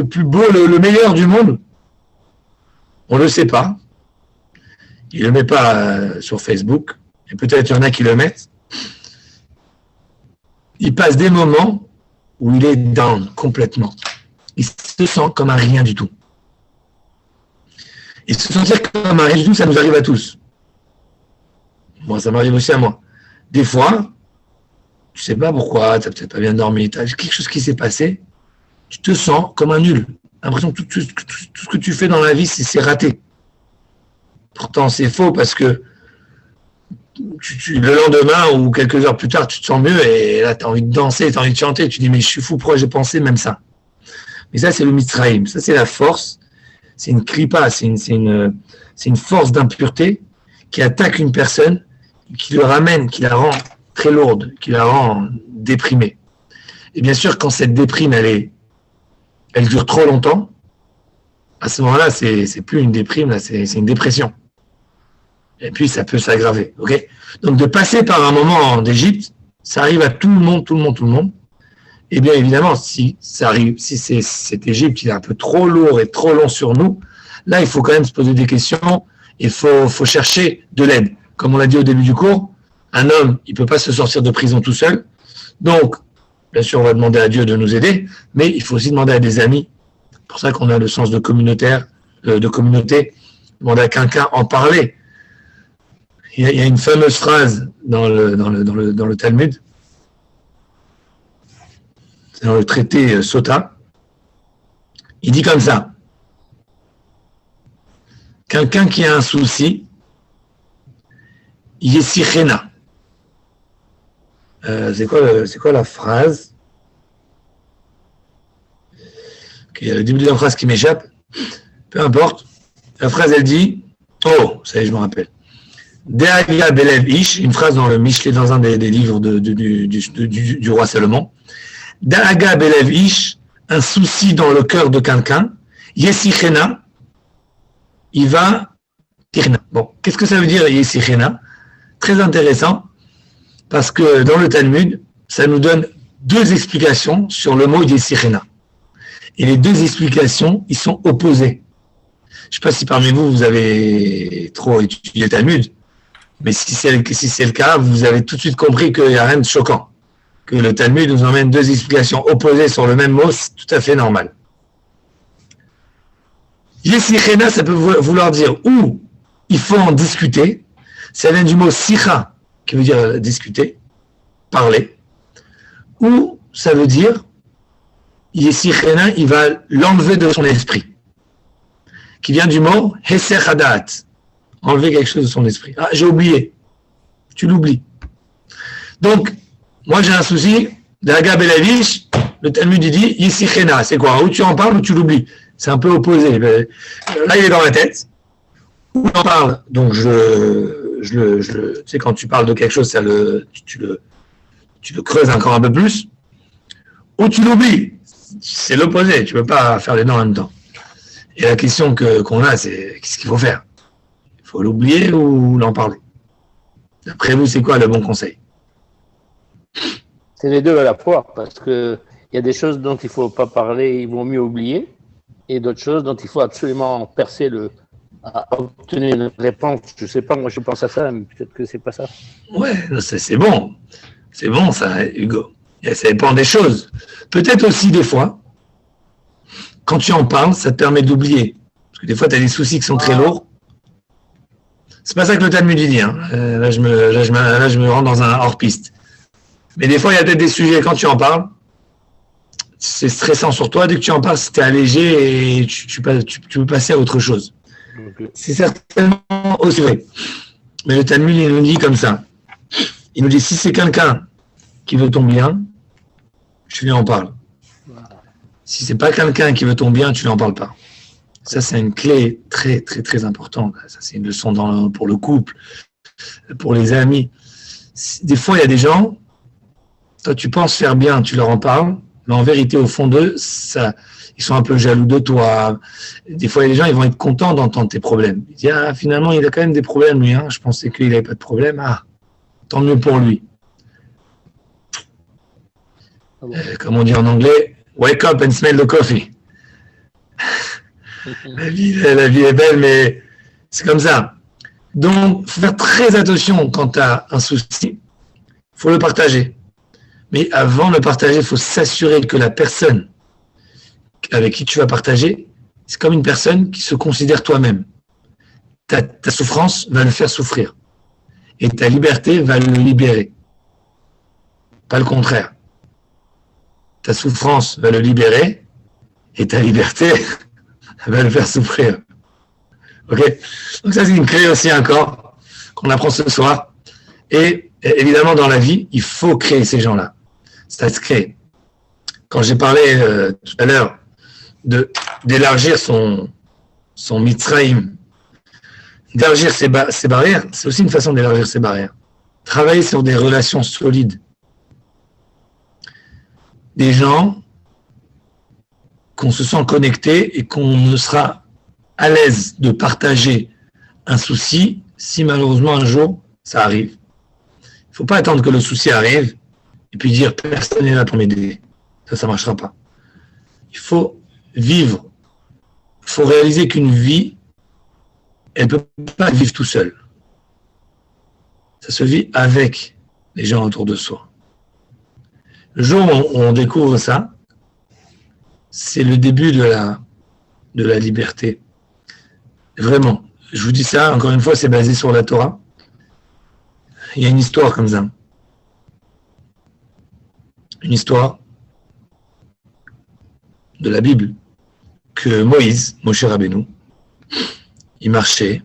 plus beau, le meilleur du monde, on ne le sait pas. Il ne le met pas sur Facebook, et peut-être il y en a qui le mettent. Il passe des moments où il est down complètement. Il se sent comme un rien du tout. Et se sentir comme un rien du tout, ça nous arrive à tous. Moi, ça m'arrive aussi à moi. Des fois, tu ne sais pas pourquoi, tu n'as peut-être pas bien dormi, tu as quelque chose qui s'est passé, tu te sens comme un nul. L'impression que tout ce que tu fais dans la vie, c'est raté. Pourtant, c'est faux parce que le lendemain ou quelques heures plus tard, tu te sens mieux et là, tu as envie de danser, tu as envie de chanter. Tu dis, mais je suis fou, pourquoi j'ai pensé même ça? Mais ça, c'est le Mitzrayim. Ça, c'est la force. C'est une kripa, c'est une force d'impureté qui attaque une personne, qui le ramène, qui la rend très lourde, qui la rend déprimée. Et bien sûr, quand cette déprime, elle dure trop longtemps, à ce moment-là, c'est plus une déprime, là, c'est une dépression. Et puis, ça peut s'aggraver. Okay? Donc, de passer par un moment d'Égypte, ça arrive à tout le monde. Et bien évidemment, si ça arrive, si cet Égypte il est un peu trop lourd et trop long sur nous, là, il faut quand même se poser des questions. Il faut chercher de l'aide. Comme on l'a dit au début du cours, un homme, il ne peut pas se sortir de prison tout seul. Donc, bien sûr, on va demander à Dieu de nous aider, mais il faut aussi demander à des amis. C'est pour ça qu'on a le sens de communauté, demander à quelqu'un, en parler. Il y a une fameuse phrase dans le Talmud, c'est dans le traité Sota. Il dit comme ça: quelqu'un qui a un souci, Yesichena. C'est quoi la phrase? Il y a le début de la phrase qui m'échappe. Peu importe. La phrase, elle dit, ça y est, je me rappelle. De'aga belev ish, une phrase dans le Michelet, dans un des livres du roi Salomon. De'aga belev ish, un souci dans le cœur de quelqu'un. Yesichena, il va. Bon, qu'est-ce que ça veut dire Yesichena? Très intéressant, parce que dans le Talmud, ça nous donne 2 explications sur le mot Yesichena. Et les 2 explications, ils sont opposés. Je ne sais pas si parmi vous, vous avez trop étudié le Talmud, mais si c'est le cas, vous avez tout de suite compris qu'il n'y a rien de choquant. Que le Talmud nous emmène 2 explications opposées sur le même mot, c'est tout à fait normal. Yesichena, ça peut vouloir dire ou il faut en discuter. Ça vient du mot sicha, qui veut dire discuter, parler. Ou ça veut dire Yesichena, il va l'enlever de son esprit. Qui vient du mot Hesech Hadat. Enlever quelque chose de son esprit. Ah, j'ai oublié. Tu l'oublies. Donc, moi j'ai un souci. Daga Belavish, le Talmud il dit Yesichena. C'est quoi? Ou tu en parles ou tu l'oublies. C'est un peu opposé. Là, il est dans la tête. Ou on en parle. Donc, tu sais, quand tu parles de quelque chose, tu le creuses encore un peu plus. Ou tu l'oublies. C'est l'opposé. Tu ne peux pas faire les deux en même temps. Et la question qu'on a, c'est qu'est-ce qu'il faut faire? Il faut l'oublier ou l'en parler? D'après vous, c'est quoi le bon conseil? C'est les deux à la fois, parce qu'il y a des choses dont il ne faut pas parler, il vaut mieux oublier, et d'autres choses dont il faut absolument percer à obtenir une réponse. Je ne sais pas, moi je pense à ça, mais peut-être que c'est pas ça. Ouais, c'est bon. C'est bon ça, Hugo. Et ça dépend des choses. Peut-être aussi des fois, quand tu en parles, ça te permet d'oublier. Parce que des fois, tu as des soucis qui sont très lourds. C'est pas ça que le Talmud dit. Hein. Là, je me rends dans un hors-piste. Mais des fois, il y a peut-être des sujets, quand tu en parles, c'est stressant sur toi. Dès que tu en parles, c'était allégé et tu peux passer à autre chose. Okay. C'est certainement aussi vrai. Mais le Talmud, il nous dit comme ça. Il nous dit, si c'est quelqu'un qui veut ton bien, tu lui en parles. Si c'est pas quelqu'un qui veut ton bien, tu lui en parles pas. Ça, c'est une clé très, très, très importante. Ça, c'est une leçon pour le couple, pour les amis. Des fois, il y a des gens, toi, tu penses faire bien, tu leur en parles, mais en vérité, au fond d'eux, ils sont un peu jaloux de toi. Des fois, il y a des gens, ils vont être contents d'entendre tes problèmes. Ils disent, ah, finalement, il a quand même des problèmes, lui. Hein. Je pensais qu'il n'avait pas de problème. Ah, tant mieux pour lui. Comme on dit en anglais, wake up and smell the coffee. La vie est belle, mais c'est comme ça. Donc, il faut faire très attention quand tu as un souci. Il faut le partager. Mais avant de le partager, il faut s'assurer que la personne avec qui tu vas partager, c'est comme une personne qui se considère toi-même. Ta souffrance va le faire souffrir. Et ta liberté va le libérer. Pas le contraire. Ta souffrance va le libérer et ta liberté va le faire souffrir. Ok? Donc ça, c'est une clé aussi encore qu'on apprend ce soir. Et évidemment, dans la vie, il faut créer ces gens-là. Ça se crée. Quand j'ai parlé tout à l'heure d'élargir son Mitzrayim, d'élargir ses barrières, c'est aussi une façon d'élargir ses barrières. Travailler sur des relations solides. Des gens qu'on se sent connectés et qu'on ne sera à l'aise de partager un souci si malheureusement un jour ça arrive. Il ne faut pas attendre que le souci arrive et puis dire personne n'est là pour m'aider. Ça ne marchera pas. Il faut vivre. Il faut réaliser qu'une vie, elle ne peut pas vivre tout seul. Ça se vit avec les gens autour de soi. Le jour où on découvre ça, c'est le début de la liberté. Vraiment. Je vous dis ça, encore une fois, c'est basé sur la Torah. Il y a une histoire comme ça. Une histoire de la Bible que Moshe Rabbeinu, il marchait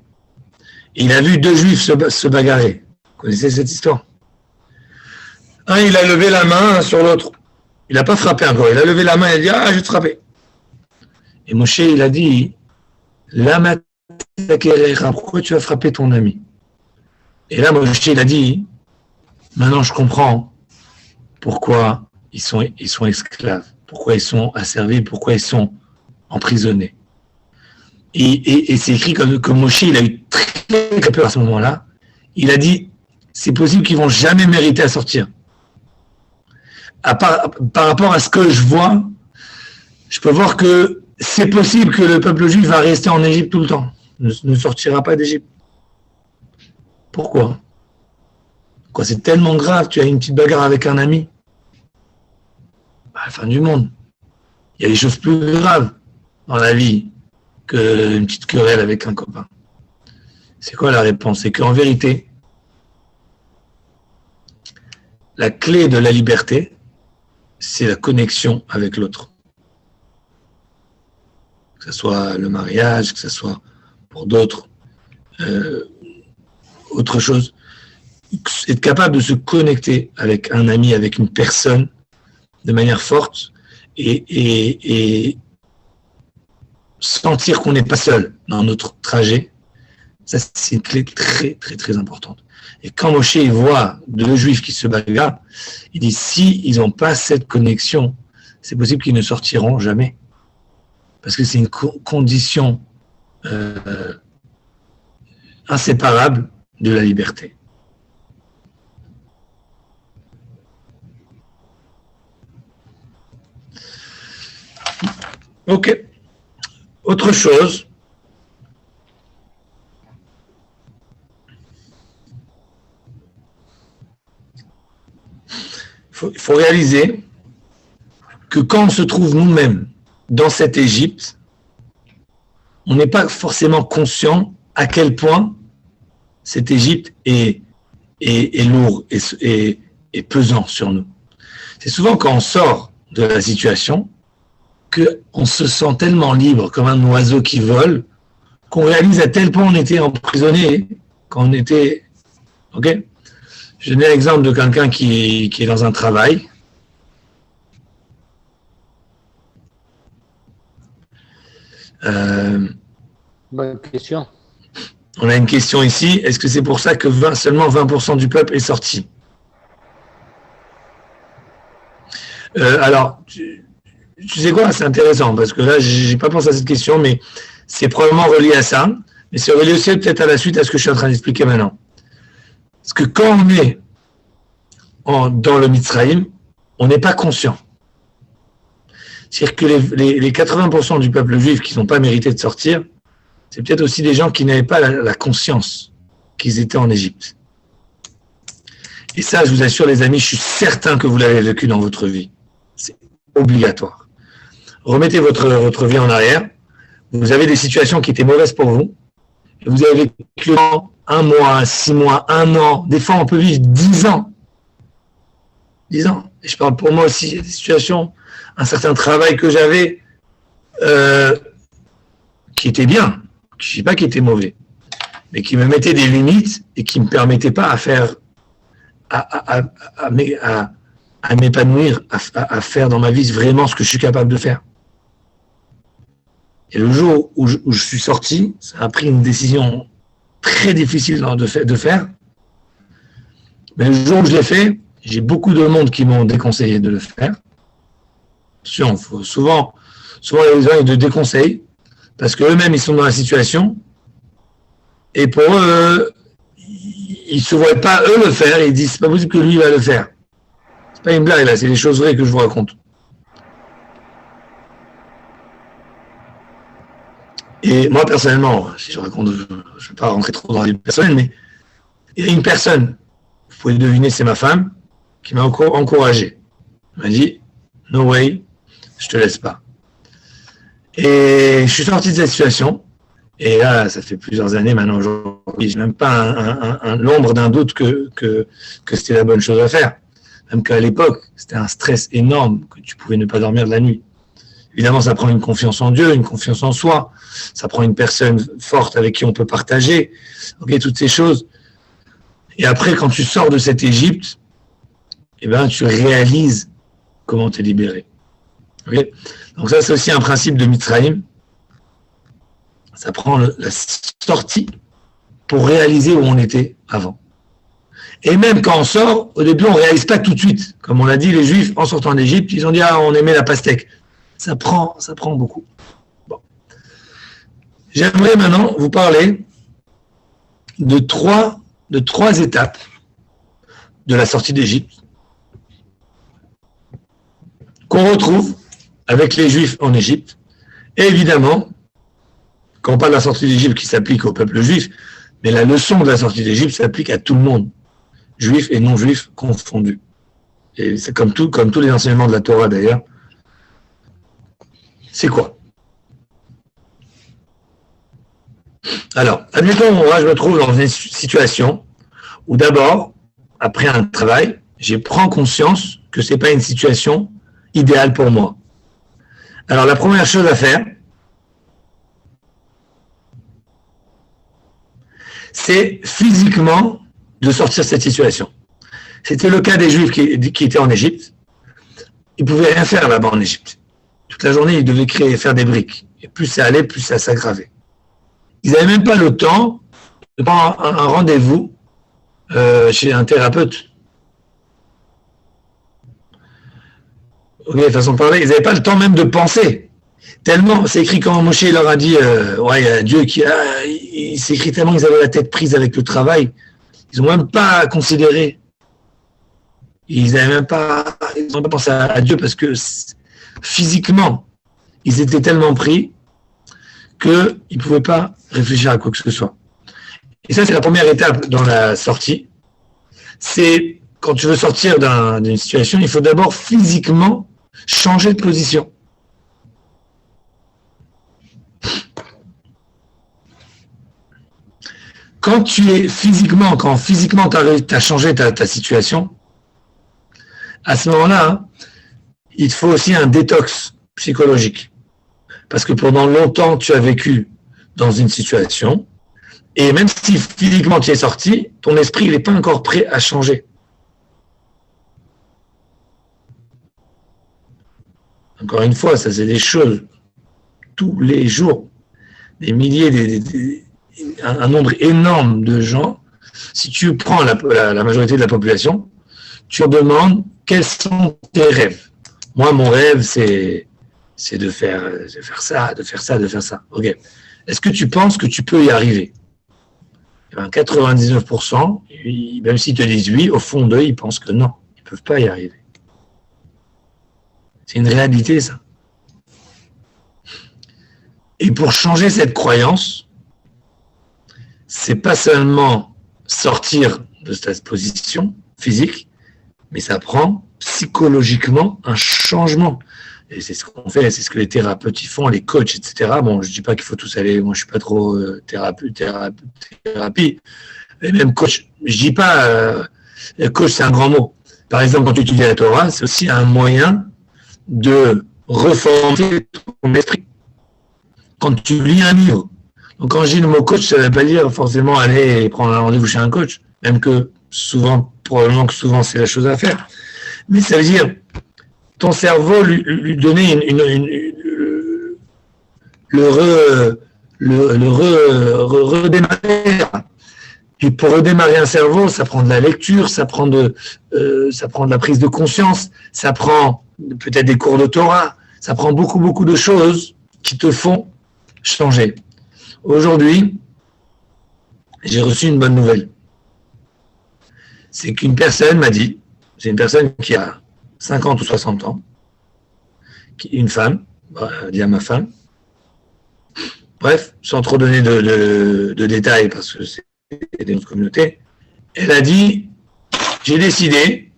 et il a vu deux juifs se bagarrer. Vous connaissez cette histoire? Un, il a levé la main sur l'autre. Il n'a pas frappé encore. Il a levé la main et il a dit, ah, je vais te frapper. Et Moshe, il a dit, pourquoi tu as frappé ton ami? Et là, Moshe, il a dit, maintenant je comprends pourquoi ils sont esclaves, pourquoi ils sont asservis, pourquoi ils sont emprisonnés. Et c'est écrit que Moshe, il a eu très peur à ce moment-là. Il a dit, c'est possible qu'ils vont jamais mériter à sortir. Par rapport à ce que je vois, je peux voir que c'est possible que le peuple juif va rester en Égypte tout le temps, ne sortira pas d'Égypte. Pourquoi? Quoi, c'est tellement grave, tu as une petite bagarre avec un ami. À la fin du monde. Il y a des choses plus graves dans la vie qu'une petite querelle avec un copain. C'est quoi la réponse? C'est qu'en vérité, la clé de la liberté, c'est la connexion avec l'autre. Que ce soit le mariage, que ce soit pour d'autres, autre chose. Être capable de se connecter avec un ami, avec une personne, de manière forte et sentir qu'on n'est pas seul dans notre trajet, ça c'est une clé très très très importante. Et quand Moshe il voit deux juifs qui se bagarrent, il dit si ils n'ont pas cette connexion, c'est possible qu'ils ne sortiront jamais. Parce que c'est une condition inséparable de la liberté. Ok. Autre chose. Il faut réaliser que quand on se trouve nous-mêmes dans cette Égypte, on n'est pas forcément conscient à quel point cette Égypte est lourde et pesant sur nous. C'est souvent quand on sort de la situation qu'on se sent tellement libre, comme un oiseau qui vole, qu'on réalise à tel point on était emprisonné, quand on était... Ok ? Je donne l'exemple de quelqu'un qui est dans un travail. Bonne question. On a une question ici. Est-ce que c'est pour ça que seulement 20% du peuple est sorti? Alors, tu sais quoi? C'est intéressant parce que là, j'ai pas pensé à cette question, mais c'est probablement relié à ça. Mais c'est relié aussi peut-être à la suite à ce que je suis en train d'expliquer maintenant. Parce que quand on est dans le Mitzrayim, on n'est pas conscient. C'est-à-dire que les 80% du peuple juif qui n'ont pas mérité de sortir, c'est peut-être aussi des gens qui n'avaient pas la conscience qu'ils étaient en Égypte. Et ça, je vous assure, les amis, je suis certain que vous l'avez vécu dans votre vie. C'est obligatoire. Remettez votre vie en arrière. Vous avez des situations qui étaient mauvaises pour vous. Et vous avez vécu 1 mois, 6 mois, 1 an. Des fois, on peut vivre 10 ans. 10 ans. Et je parle pour moi aussi. Il y a des situations, un certain travail que j'avais qui était bien. Je ne dis pas qu'il était mauvais. Mais qui me mettait des limites et qui ne me permettait pas à faire, à m'épanouir, à faire dans ma vie vraiment ce que je suis capable de faire. Et le jour où je suis sorti, ça a pris une décision très difficile de faire. Mais le jour où je l'ai fait, j'ai beaucoup de monde qui m'ont déconseillé de le faire. Souvent les gens ils te déconseillent parce qu'eux-mêmes ils sont dans la situation et pour eux, ils ne se voient pas eux le faire et ils disent c'est pas possible que lui va le faire. C'est pas une blague là, c'est des choses vraies que je vous raconte. Et moi, personnellement, si je raconte, je ne vais pas rentrer trop dans les personnels, mais il y a une personne, vous pouvez deviner, c'est ma femme, qui m'a encouragé. Elle m'a dit, no way, je te laisse pas. Et je suis sorti de cette situation, et là, ça fait plusieurs années maintenant, aujourd'hui, je n'ai même pas l'ombre d'un doute que c'était la bonne chose à faire. Même qu'à l'époque, c'était un stress énorme, que tu pouvais ne pas dormir de la nuit. Évidemment, ça prend une confiance en Dieu, une confiance en soi. Ça prend une personne forte avec qui on peut partager. Ok, toutes ces choses. Et après, quand tu sors de cette Égypte, eh ben, tu réalises comment t'es libéré. Okay, donc ça, c'est aussi un principe de Mitzrayim. Ça prend la sortie pour réaliser où on était avant. Et même quand on sort, au début, on ne réalise pas tout de suite. Comme on l'a dit, les Juifs, en sortant d'Égypte, ils ont dit « Ah, on aimait la pastèque ». Ça prend beaucoup. Bon. J'aimerais maintenant vous parler de trois étapes de la sortie d'Égypte qu'on retrouve avec les Juifs en Égypte. Et évidemment, quand on parle de la sortie d'Égypte qui s'applique au peuple juif, mais la leçon de la sortie d'Égypte s'applique à tout le monde, juifs et non-juifs confondus. Et c'est comme tous les enseignements de la Torah d'ailleurs. C'est quoi? Alors, admettons, moi, je me trouve dans une situation où d'abord, après un travail, je prends conscience que ce n'est pas une situation idéale pour moi. Alors, la première chose à faire, c'est physiquement de sortir de cette situation. C'était le cas des Juifs qui étaient en Égypte. Ils ne pouvaient rien faire là-bas en Égypte. Toute la journée, ils devaient faire des briques. Et plus ça allait, plus ça s'aggravait. Ils n'avaient même pas le temps de prendre un rendez-vous chez un thérapeute. Ok, façon de parler, ils n'avaient pas le temps même de penser. Tellement, c'est écrit quand Moshe leur a dit, ouais, il y a Dieu qui a, c'est écrit tellement ils avaient la tête prise avec le travail, ils n'ont même pas considéré. Ils n'ont même pas pensé à Dieu parce que physiquement, ils étaient tellement pris qu'ils ne pouvaient pas réfléchir à quoi que ce soit. Et ça, c'est la première étape dans la sortie. C'est quand tu veux sortir d'une situation, il faut d'abord physiquement changer de position. Quand physiquement tu as changé ta situation, à ce moment-là, il te faut aussi un détox psychologique. Parce que pendant longtemps, tu as vécu dans une situation, et même si physiquement tu es sorti, ton esprit il n'est pas encore prêt à changer. Encore une fois, ça c'est des choses tous les jours, des milliers, un nombre énorme de gens. Si tu prends la majorité de la population, tu leur demandes quels sont tes rêves. Moi, mon rêve, c'est de faire ça, de faire ça, de faire ça. Ok. Est-ce que tu penses que tu peux y arriver? 99%, même s'ils te disent oui, au fond d'eux, ils pensent que non, ils ne peuvent pas y arriver. C'est une réalité, ça. Et pour changer cette croyance, c'est pas seulement sortir de cette position physique, mais ça prend psychologiquement un changement. Et c'est ce qu'on fait, c'est ce que les thérapeutes ils font, les coachs, etc. Bon, je dis pas qu'il faut tous aller, moi je suis pas trop thérapie, et même coach, je dis pas, coach c'est un grand mot. Par exemple, quand tu étudies la Torah, c'est aussi un moyen de reformer ton esprit. Quand tu lis un livre, donc quand je dis le mot coach, ça ne veut pas dire forcément aller prendre un rendez-vous chez un coach, même que probablement que souvent c'est la chose à faire. Mais ça veut dire ton cerveau lui donner redémarrer. Puis pour redémarrer un cerveau, ça prend de la lecture, ça prend de la prise de conscience, ça prend peut-être des cours de Torah, ça prend beaucoup de choses qui te font changer. Aujourd'hui, j'ai reçu une bonne nouvelle. C'est qu'une personne m'a dit, c'est une personne qui a 50 ou 60 ans, une femme, dit à ma femme, bref, sans trop donner de détails parce que c'est une communauté, elle a dit, j'ai décidé,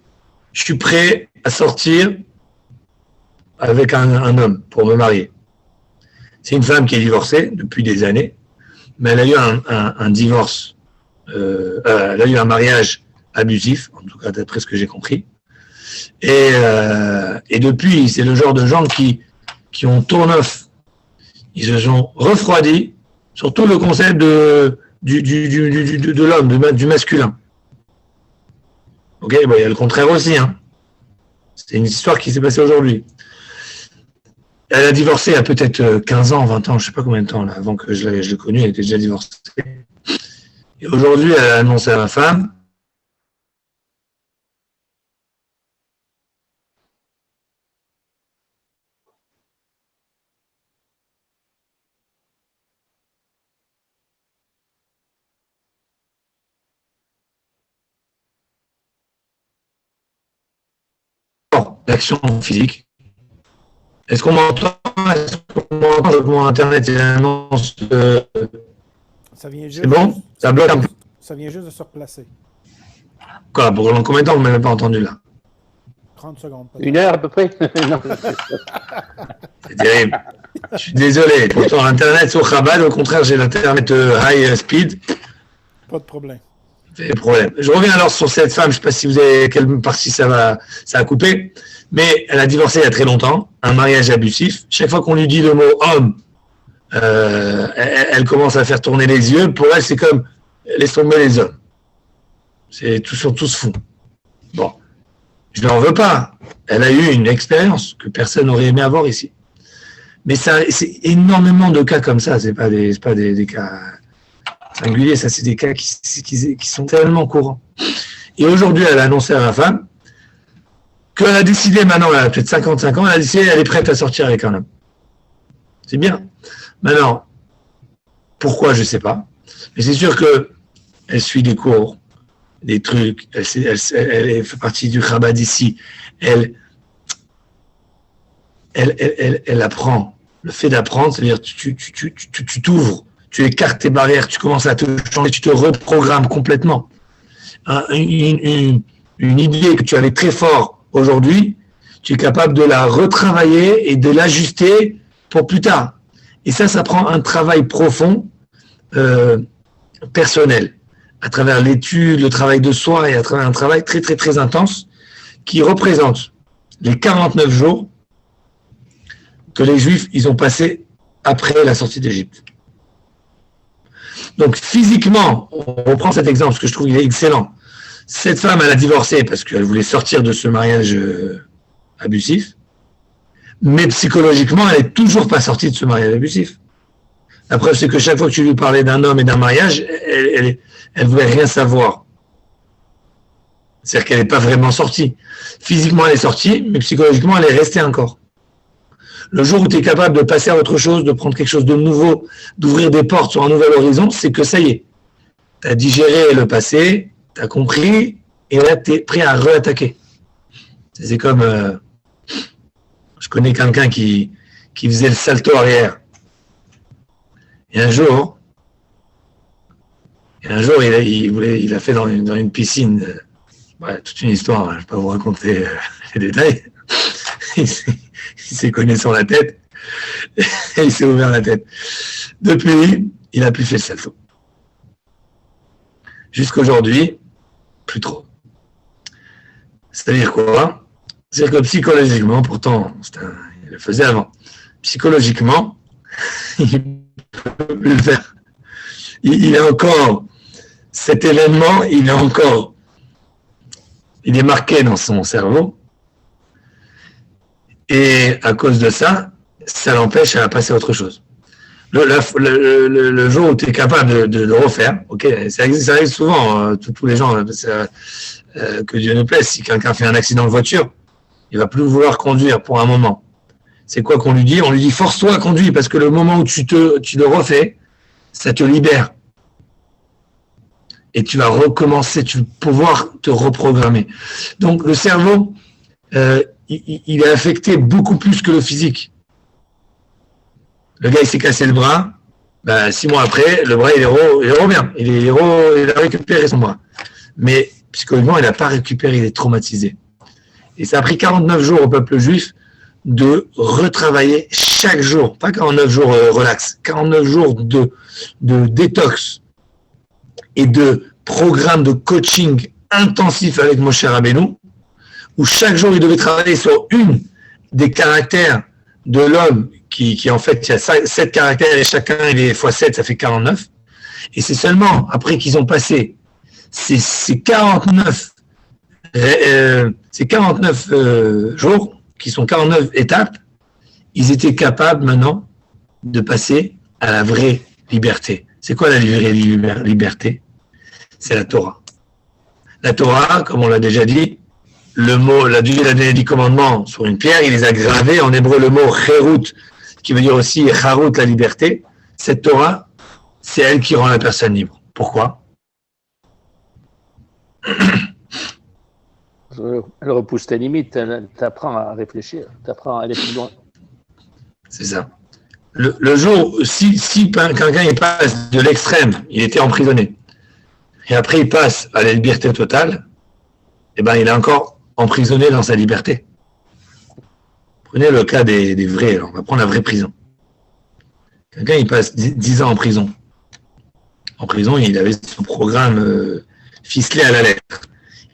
je suis prêt à sortir avec un homme pour me marier. C'est une femme qui est divorcée depuis des années, mais elle a eu un divorce, elle a eu un mariage abusif, en tout cas d'après ce que j'ai compris. Et depuis, c'est le genre de gens qui ont turn-off. Ils se sont refroidis sur tout le concept de l'homme, du masculin. Ok, bon, il y a le contraire aussi. Hein. C'est une histoire qui s'est passée aujourd'hui. Elle a divorcé il y a peut-être 15 ans, 20 ans, je ne sais pas combien de temps, là, avant que je l'ai connue, elle était déjà divorcée. Et aujourd'hui, elle a annoncé à ma femme, l'action physique. Est-ce qu'on m'entend? Est-ce qu'on m'entend? Mon internet il annonce Ça vient juste, c'est bon? Ça bloque un peu. Ça vient juste de se replacer. Quoi? Pour combien de temps vous ne m'avez pas entendu là? 30 secondes. Peut-être. 1 heure à peu près? Non. C'est terrible. Je suis désolé. Pourtant, Internet sur Chabad, au contraire, j'ai l'Internet high speed. Pas de problème. C'est le problème. Je reviens alors sur cette femme. Je ne sais pas si vous avez quelle partie ça a coupé, mais elle a divorcé il y a très longtemps. Un mariage abusif. Chaque fois qu'on lui dit le mot homme, elle commence à faire tourner les yeux. Pour elle, c'est comme laisse tomber les hommes. Ils sont tous fous. Bon, je ne l'en veux pas. Elle a eu une expérience que personne n'aurait aimé avoir ici. Mais ça, c'est énormément de cas comme ça. C'est pas des cas singuliers. Ça, c'est des cas qui sont tellement courants. Et aujourd'hui, elle a annoncé à ma femme qu'elle a décidé maintenant, elle a peut-être 55 ans, elle a décidé qu'elle est prête à sortir avec un homme. C'est bien. Maintenant, pourquoi, je ne sais pas. Mais c'est sûr qu'elle suit des cours, des trucs, elle fait partie du Chabad ici, elle apprend. Le fait d'apprendre, c'est-à-dire tu t'ouvres, tu écartes tes barrières, tu commences à te changer, tu te reprogrammes complètement. Une idée que tu avais très fort aujourd'hui, tu es capable de la retravailler et de l'ajuster pour plus tard. Et ça prend un travail profond, personnel, à travers l'étude, le travail de soi et à travers un travail très, très, très intense qui représente les 49 jours que les Juifs, ils ont passé après la sortie d'Égypte. Donc, physiquement, on reprend cet exemple, parce que je trouve qu'il est excellent. Cette femme, elle a divorcé parce qu'elle voulait sortir de ce mariage abusif, mais psychologiquement, elle n'est toujours pas sortie de ce mariage abusif. La preuve, c'est que chaque fois que tu lui parlais d'un homme et d'un mariage, elle voulait rien savoir. C'est-à-dire qu'elle n'est pas vraiment sortie. Physiquement, elle est sortie, mais psychologiquement, elle est restée encore. Le jour où tu es capable de passer à autre chose, de prendre quelque chose de nouveau, d'ouvrir des portes sur un nouvel horizon, c'est que ça y est. Tu as digéré le passé, tu as compris, et là, tu es prêt à réattaquer. C'est comme... je connais quelqu'un qui faisait le salto arrière. Et un jour, il a fait dans une piscine, toute une histoire, je ne vais pas vous raconter les détails. Il s'est cogné sur la tête et il s'est ouvert la tête. Depuis, il n'a plus fait le salto. Jusqu'aujourd'hui, plus trop. C'est-à-dire quoi? C'est-à-dire que psychologiquement, pourtant, il le faisait avant. Psychologiquement, il ne peut plus le faire. Il est encore, cet événement, il est marqué dans son cerveau. Et à cause de ça, ça l'empêche à passer à autre chose. Le jour où tu es capable de refaire, ok, ça arrive souvent, tous les gens, que Dieu nous plaise, si quelqu'un fait un accident de voiture, il va plus vouloir conduire pour un moment. C'est quoi qu'on lui dit? On lui dit force-toi à conduire parce que le moment où tu le refais, ça te libère. Et tu vas recommencer, tu vas pouvoir te reprogrammer. Donc le cerveau, il est affecté beaucoup plus que le physique. Le gars, il s'est cassé le bras. 6 mois après, le bras, il revient. Il a récupéré son bras. Mais psychologiquement, il n'a pas récupéré, il est traumatisé. Et ça a pris 49 jours au peuple juif de retravailler chaque jour. Pas 49 jours relax, 49 jours de détox et de programme de coaching intensif avec Moshe Rabbeinu, où chaque jour, il devait travailler sur une des caractères de l'homme, qui en fait, il y a 7 caractères, et chacun, il est x7, ça fait 49. Et c'est seulement après qu'ils ont passé ces 49 jours, qui sont 49 étapes, ils étaient capables maintenant de passer à la vraie liberté. C'est quoi la vraie liberté? C'est la Torah. La Torah, comme on l'a déjà dit, le mot, Dieu a donné 10 commandements sur une pierre, il les a gravés. En hébreu, le mot chérout, qui veut dire aussi charout, la liberté. Cette Torah, c'est elle qui rend la personne libre. Pourquoi? Elle repousse tes limites, elle t'apprend à réfléchir, t'apprend à aller plus loin. C'est ça. Le jour, si quelqu'un il passe de l'extrême, il était emprisonné, et après il passe à la liberté totale, eh ben il est encore emprisonné dans sa liberté. Prenez le cas des vrais, alors on va prendre la vraie prison. Quelqu'un, il passe 10 ans en prison. En prison, il avait son programme ficelé à la lettre.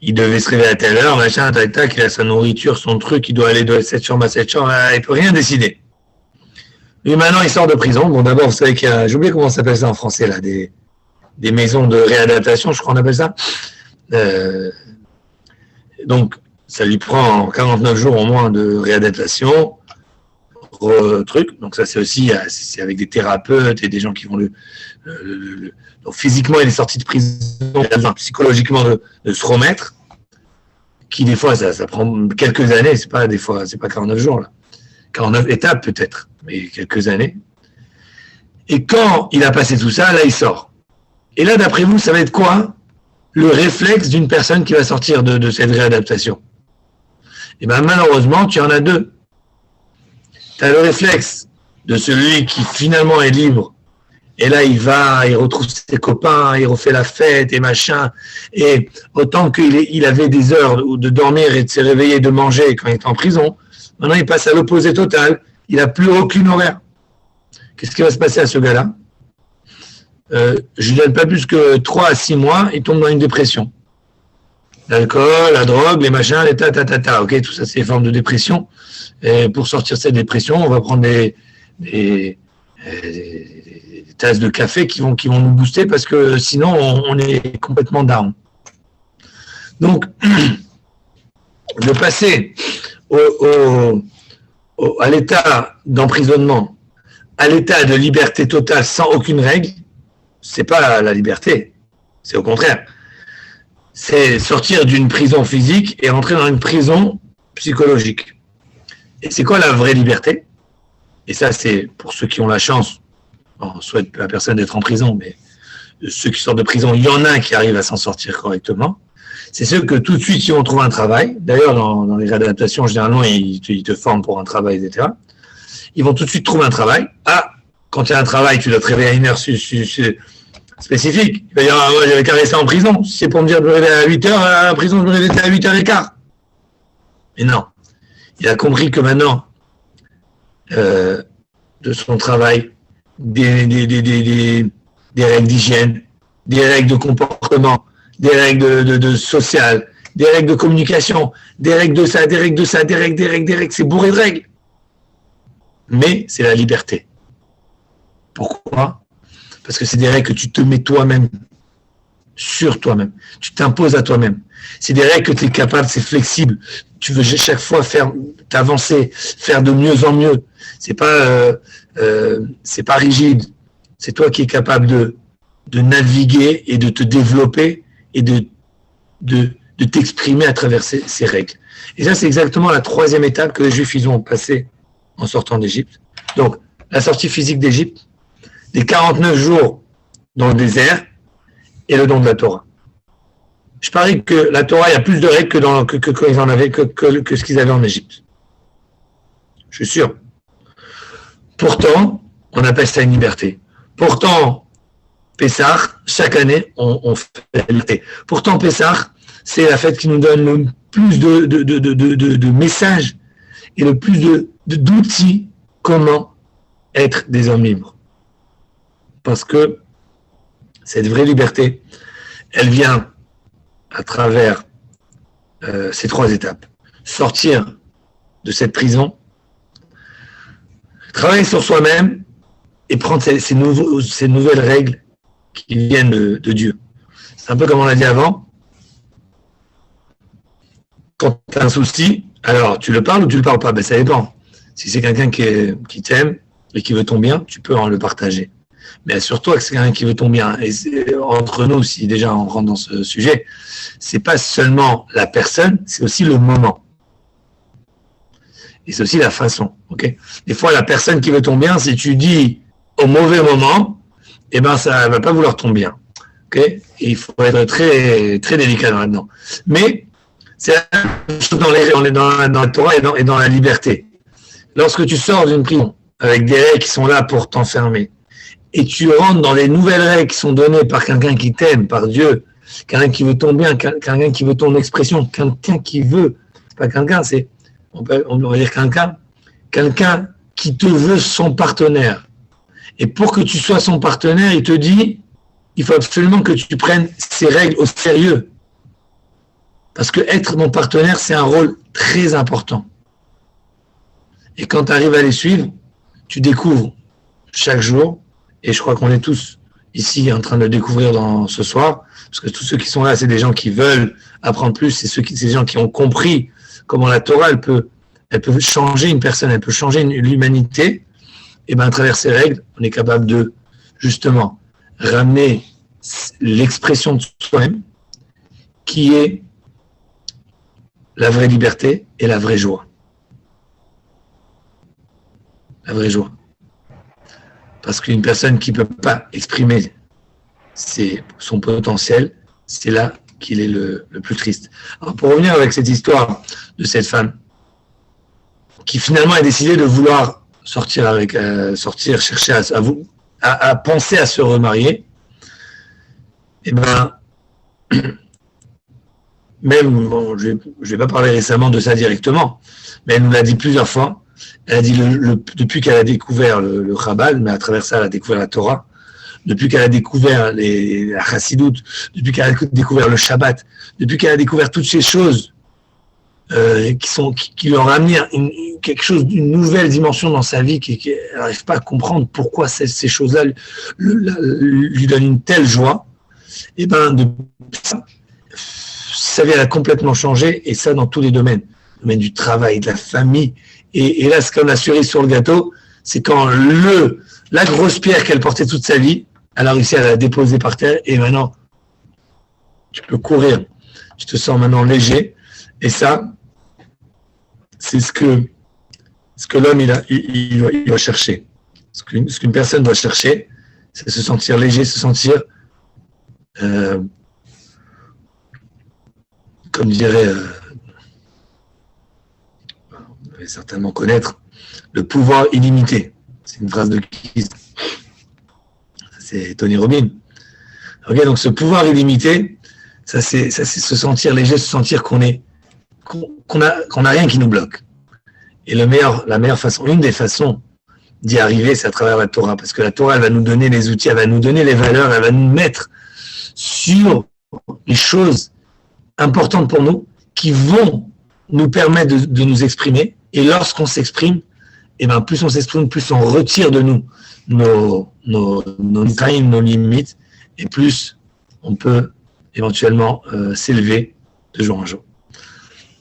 Il devait se réveiller à telle heure, machin, tac, tac, il a sa nourriture, son truc, il doit aller de cette chambre à cette chambre, il ne peut rien décider. Lui, maintenant, il sort de prison. Bon, d'abord, vous savez qu'il y a, j'ai oublié comment ça s'appelle ça en français, là, des maisons de réadaptation, je crois qu'on appelle ça. Donc, ça lui prend 49 jours au moins de réadaptation, truc. Donc, ça, c'est aussi c'est avec des thérapeutes et des gens qui vont donc, physiquement, il est sorti de prison, il a besoin psychologiquement de se remettre, qui des fois, ça prend quelques années, c'est pas 49 jours, là. 49 étapes peut-être, mais quelques années. Et quand il a passé tout ça, là, il sort. Et là, d'après vous, ça va être quoi le réflexe d'une personne qui va sortir de cette réadaptation? Et bien, malheureusement, tu en as deux. Tu as le réflexe de celui qui finalement est libre. Et là, il retrouve ses copains, il refait la fête et machin. Et autant qu'il avait des heures de dormir et de se réveiller, de manger quand il est en prison, maintenant, il passe à l'opposé total. Il n'a plus aucune horaire. Qu'est-ce qui va se passer à ce gars-là? Je ne donne pas plus que 3 à 6 mois, il tombe dans une dépression. L'alcool, la drogue, les machins, les ta. Ok, tout ça, c'est des formes de dépression. Et pour sortir de cette dépression, on va prendre des tasses de café qui vont nous booster parce que sinon, on est complètement down. Donc, de passer à l'état d'emprisonnement, à l'état de liberté totale sans aucune règle, c'est pas la liberté, c'est au contraire. C'est sortir d'une prison physique et entrer dans une prison psychologique. Et c'est quoi la vraie liberté? Et ça, c'est pour ceux qui ont la chance, on souhaite à personne d'être en prison, mais ceux qui sortent de prison, il y en a qui arrivent à s'en sortir correctement. C'est ceux que tout de suite, ils vont trouver un travail. D'ailleurs, dans les réadaptations, généralement, ils te forment pour un travail, etc. Ils vont tout de suite trouver un travail. Ah, quand il y a un travail, tu dois te réveiller à une heure spécifique. Il va dire, moi, j'avais qu'à rester en prison. Si c'est pour me dire de me réveiller à 8 heures, à la prison, je me réveille à 8h15. Mais non. Il a compris que maintenant, de son travail, des règles d'hygiène, des règles de comportement, des règles de social, des règles de communication, des règles de ça, des règles, c'est bourré de règles. Mais c'est la liberté. Pourquoi? Parce que c'est des règles que tu te mets toi-même, sur toi-même. Tu t'imposes à toi-même. C'est des règles que tu es capable, c'est flexible. Tu veux chaque fois t'avancer, faire de mieux en mieux. C'est pas rigide. C'est toi qui es capable de naviguer et de te développer et de t'exprimer à travers ces règles. Et ça, c'est exactement la 3e étape que les Juifs ils ont passée en sortant d'Égypte. Donc, la sortie physique d'Égypte, les 49 jours dans le désert et le don de la Torah. Je parie que la Torah, il y a plus de règles que quand ils en avaient, que ce qu'ils avaient en Égypte. Je suis sûr. Pourtant, on appelle ça une liberté. Pourtant, Pessah, chaque année, on fait la liberté. Pourtant, Pessah, c'est la fête qui nous donne le plus de messages et le plus d'outils comment être des hommes libres. Parce que cette vraie liberté, elle vient à travers ces 3 étapes. Sortir de cette prison, travailler sur soi-même et prendre ces nouvelles règles qui viennent de Dieu. C'est un peu comme on l'a dit avant. Quand tu as un souci, alors tu le parles ou tu le parles pas? Ben, ça dépend. Si c'est quelqu'un qui t'aime et qui veut ton bien, tu peux en le partager. Mais surtout que c'est quelqu'un qui veut ton bien. Et entre nous, si déjà on rentre dans ce sujet, c'est pas seulement la personne, c'est aussi le moment. Et c'est aussi la façon. Okay? Des fois, la personne qui veut ton bien, si tu dis au mauvais moment, eh ben ça va pas vouloir ton bien. Okay? Et il faut être très, très délicat là-dedans. Mais c'est la même chose on est dans la Torah et dans la liberté. Lorsque tu sors d'une prison avec des règles qui sont là pour t'enfermer, et tu rentres dans les nouvelles règles qui sont données par quelqu'un qui t'aime, par Dieu, quelqu'un qui veut ton bien, quelqu'un qui veut ton expression, quelqu'un qui veut C'est pas quelqu'un, c'est, on va dire quelqu'un qui te veut son partenaire. Et pour que tu sois son partenaire, il te dit, il faut absolument que tu prennes ces règles au sérieux. Parce que être mon partenaire, c'est un rôle très important. Et quand tu arrives à les suivre, tu découvres chaque jour, et je crois qu'on est tous ici en train de découvrir ce soir, parce que tous ceux qui sont là, c'est des gens qui veulent apprendre plus, c'est des gens qui ont compris comment la Torah, elle peut changer une personne, elle peut changer l'humanité. Et bien à travers ces règles, on est capable de justement ramener l'expression de soi-même, qui est la vraie liberté et la vraie joie. La vraie joie. Parce qu'une personne qui ne peut pas exprimer son potentiel, c'est là qu'il est le plus triste. Alors pour revenir avec cette histoire de cette femme, qui finalement a décidé de vouloir sortir, chercher à penser à se remarier, et ben, même, bon, je vais pas parler récemment de ça directement, mais elle nous l'a dit plusieurs fois. Elle a dit depuis qu'elle a découvert le Chabad, mais à travers ça, elle a découvert la Torah, depuis qu'elle a découvert la Chassidoute, depuis qu'elle a découvert le Shabbat, depuis qu'elle a découvert toutes ces choses qui lui ont ramené quelque chose d'une nouvelle dimension dans sa vie, qu'elle n'arrive pas à comprendre pourquoi ces choses-là lui donnent une telle joie. Et ben depuis ça, sa vie elle a complètement changé, et ça dans tous les domaines, le domaine du travail, de la famille. Et là, ce qu'on a cerise sur le gâteau, c'est quand la grosse pierre qu'elle portait toute sa vie, elle a réussi à la déposer par terre, et maintenant, tu peux courir. Tu te sens maintenant léger. Et ça, c'est ce que l'homme il doit chercher. Ce qu'une personne doit chercher, c'est se sentir léger, se sentir, comme dirait, vous devez certainement connaître, le pouvoir illimité. C'est une phrase de qui? C'est Tony Robbins. Ok, donc ce pouvoir illimité, ça c'est se sentir léger, se sentir qu'on a rien qui nous bloque. Et la meilleure façon, une des façons d'y arriver, c'est à travers la Torah, parce que la Torah, elle va nous donner les outils, elle va nous donner les valeurs, elle va nous mettre sur les choses importantes pour nous, qui vont nous permettre de nous exprimer. Et lorsqu'on s'exprime, et ben plus on s'exprime, plus on retire de nous nos limites, et plus on peut éventuellement s'élever de jour en jour.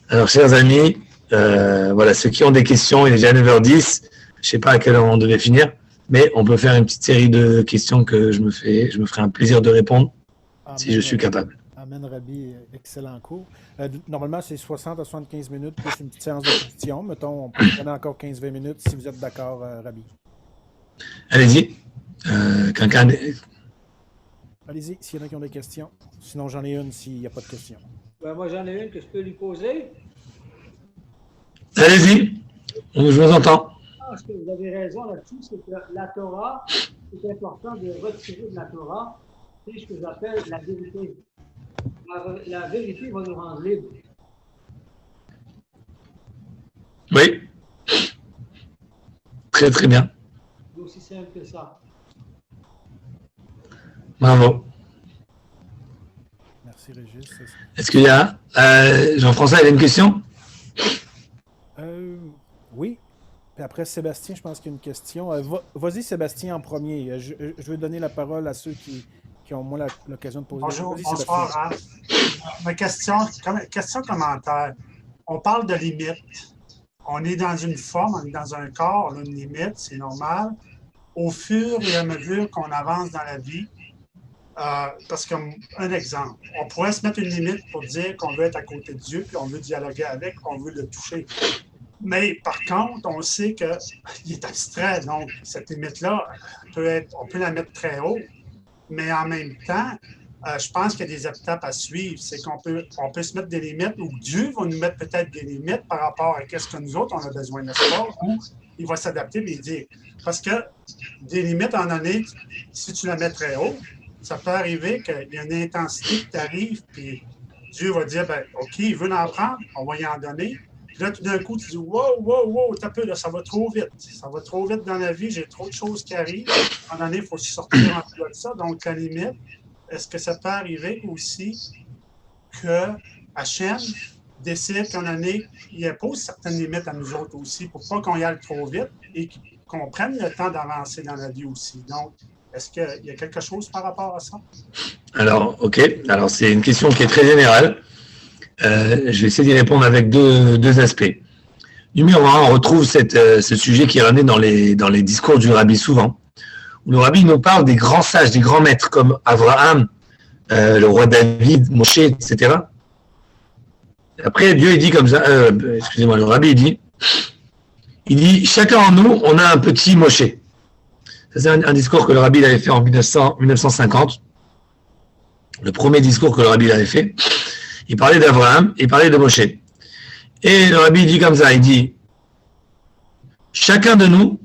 Alors, chers amis, voilà, ceux qui ont des questions, il est déjà 9h10, je ne sais pas à quelle heure on devait finir, mais on peut faire une petite série de questions que je me ferai un plaisir de répondre. Amen, si je suis capable. Amen, Rabbi, excellent cours. Normalement, c'est 60 à 75 minutes plus une petite séance de questions. Mettons, on peut prendre encore 15-20 minutes si vous êtes d'accord, Rabbi. Allez-y. Allez-y, s'il y en a qui ont des questions. Sinon, j'en ai une s'il n'y a pas de questions. Ben, moi, j'en ai une que je peux lui poser. Allez-y, je vous entends. Parce que vous avez raison là-dessus, c'est que la Torah, c'est important de retirer de la Torah, c'est ce que j'appelle la vérité. La vérité va nous rendre libres. Oui. Très, très bien. C'est aussi simple que ça. Bravo. Merci, Régis. Est-ce qu'il y a Jean-François, il a une question? Oui. Puis après, Sébastien, je pense qu'il y a une question. Vas-y, Sébastien, en premier. Je vais donner la parole à ceux qui ont moins l'occasion de poser. Bonjour, bonsoir. Ma question commentaire. On parle de limites. On est dans une forme, on est dans un corps, on a une limite, c'est normal. Au fur et à mesure qu'on avance dans la vie, parce qu'un exemple, on pourrait se mettre une limite pour dire qu'on veut être à côté de Dieu, puis on veut dialoguer avec, on veut le toucher. Mais par contre, on sait qu'il est abstrait, donc cette limite-là, on peut la mettre très haut, mais en même temps, je pense qu'il y a des étapes à suivre. C'est qu'on peut se mettre des limites, ou Dieu va nous mettre peut-être des limites par rapport à ce que nous autres, on a besoin de sport, ou il va s'adapter et dire. Parce que des limites, en année, si tu la mets très haut, ça peut arriver qu'il y a une intensité qui t'arrive, puis Dieu va dire, ben, OK, il veut en prendre, on va y en donner. Puis là, tout d'un coup, tu dis, wow, wow, wow, t'as peu, là, ça va trop vite. Ça va trop vite dans la vie, j'ai trop de choses qui arrivent. À un moment donné, il faut sortir un peu de ça. Donc, la limite, est-ce que ça peut arriver aussi que Hachem décide qu'en année, il impose certaines limites à nous autres aussi pour pas qu'on y aille trop vite et qu'on prenne le temps d'avancer dans la vie aussi. Donc, est-ce qu'il y a quelque chose par rapport à ça? Alors, OK. Alors, c'est une question qui est très générale. Je vais essayer d'y répondre avec deux aspects. Numéro un, on retrouve ce sujet qui est ramené dans les discours du rabbi souvent, où le rabbi nous parle des grands sages, des grands maîtres comme Abraham, le roi David, Moshe, etc. Après, Dieu, il dit comme ça, excusez-moi, le rabbi, il dit, chacun en nous, on a un petit Moshe. Ça, c'est un discours que le rabbi avait fait en 1950. Le premier discours que le rabbi avait fait. Il parlait d'Abraham, il parlait de Moshe. Et le rabbi dit comme ça, il dit, chacun de nous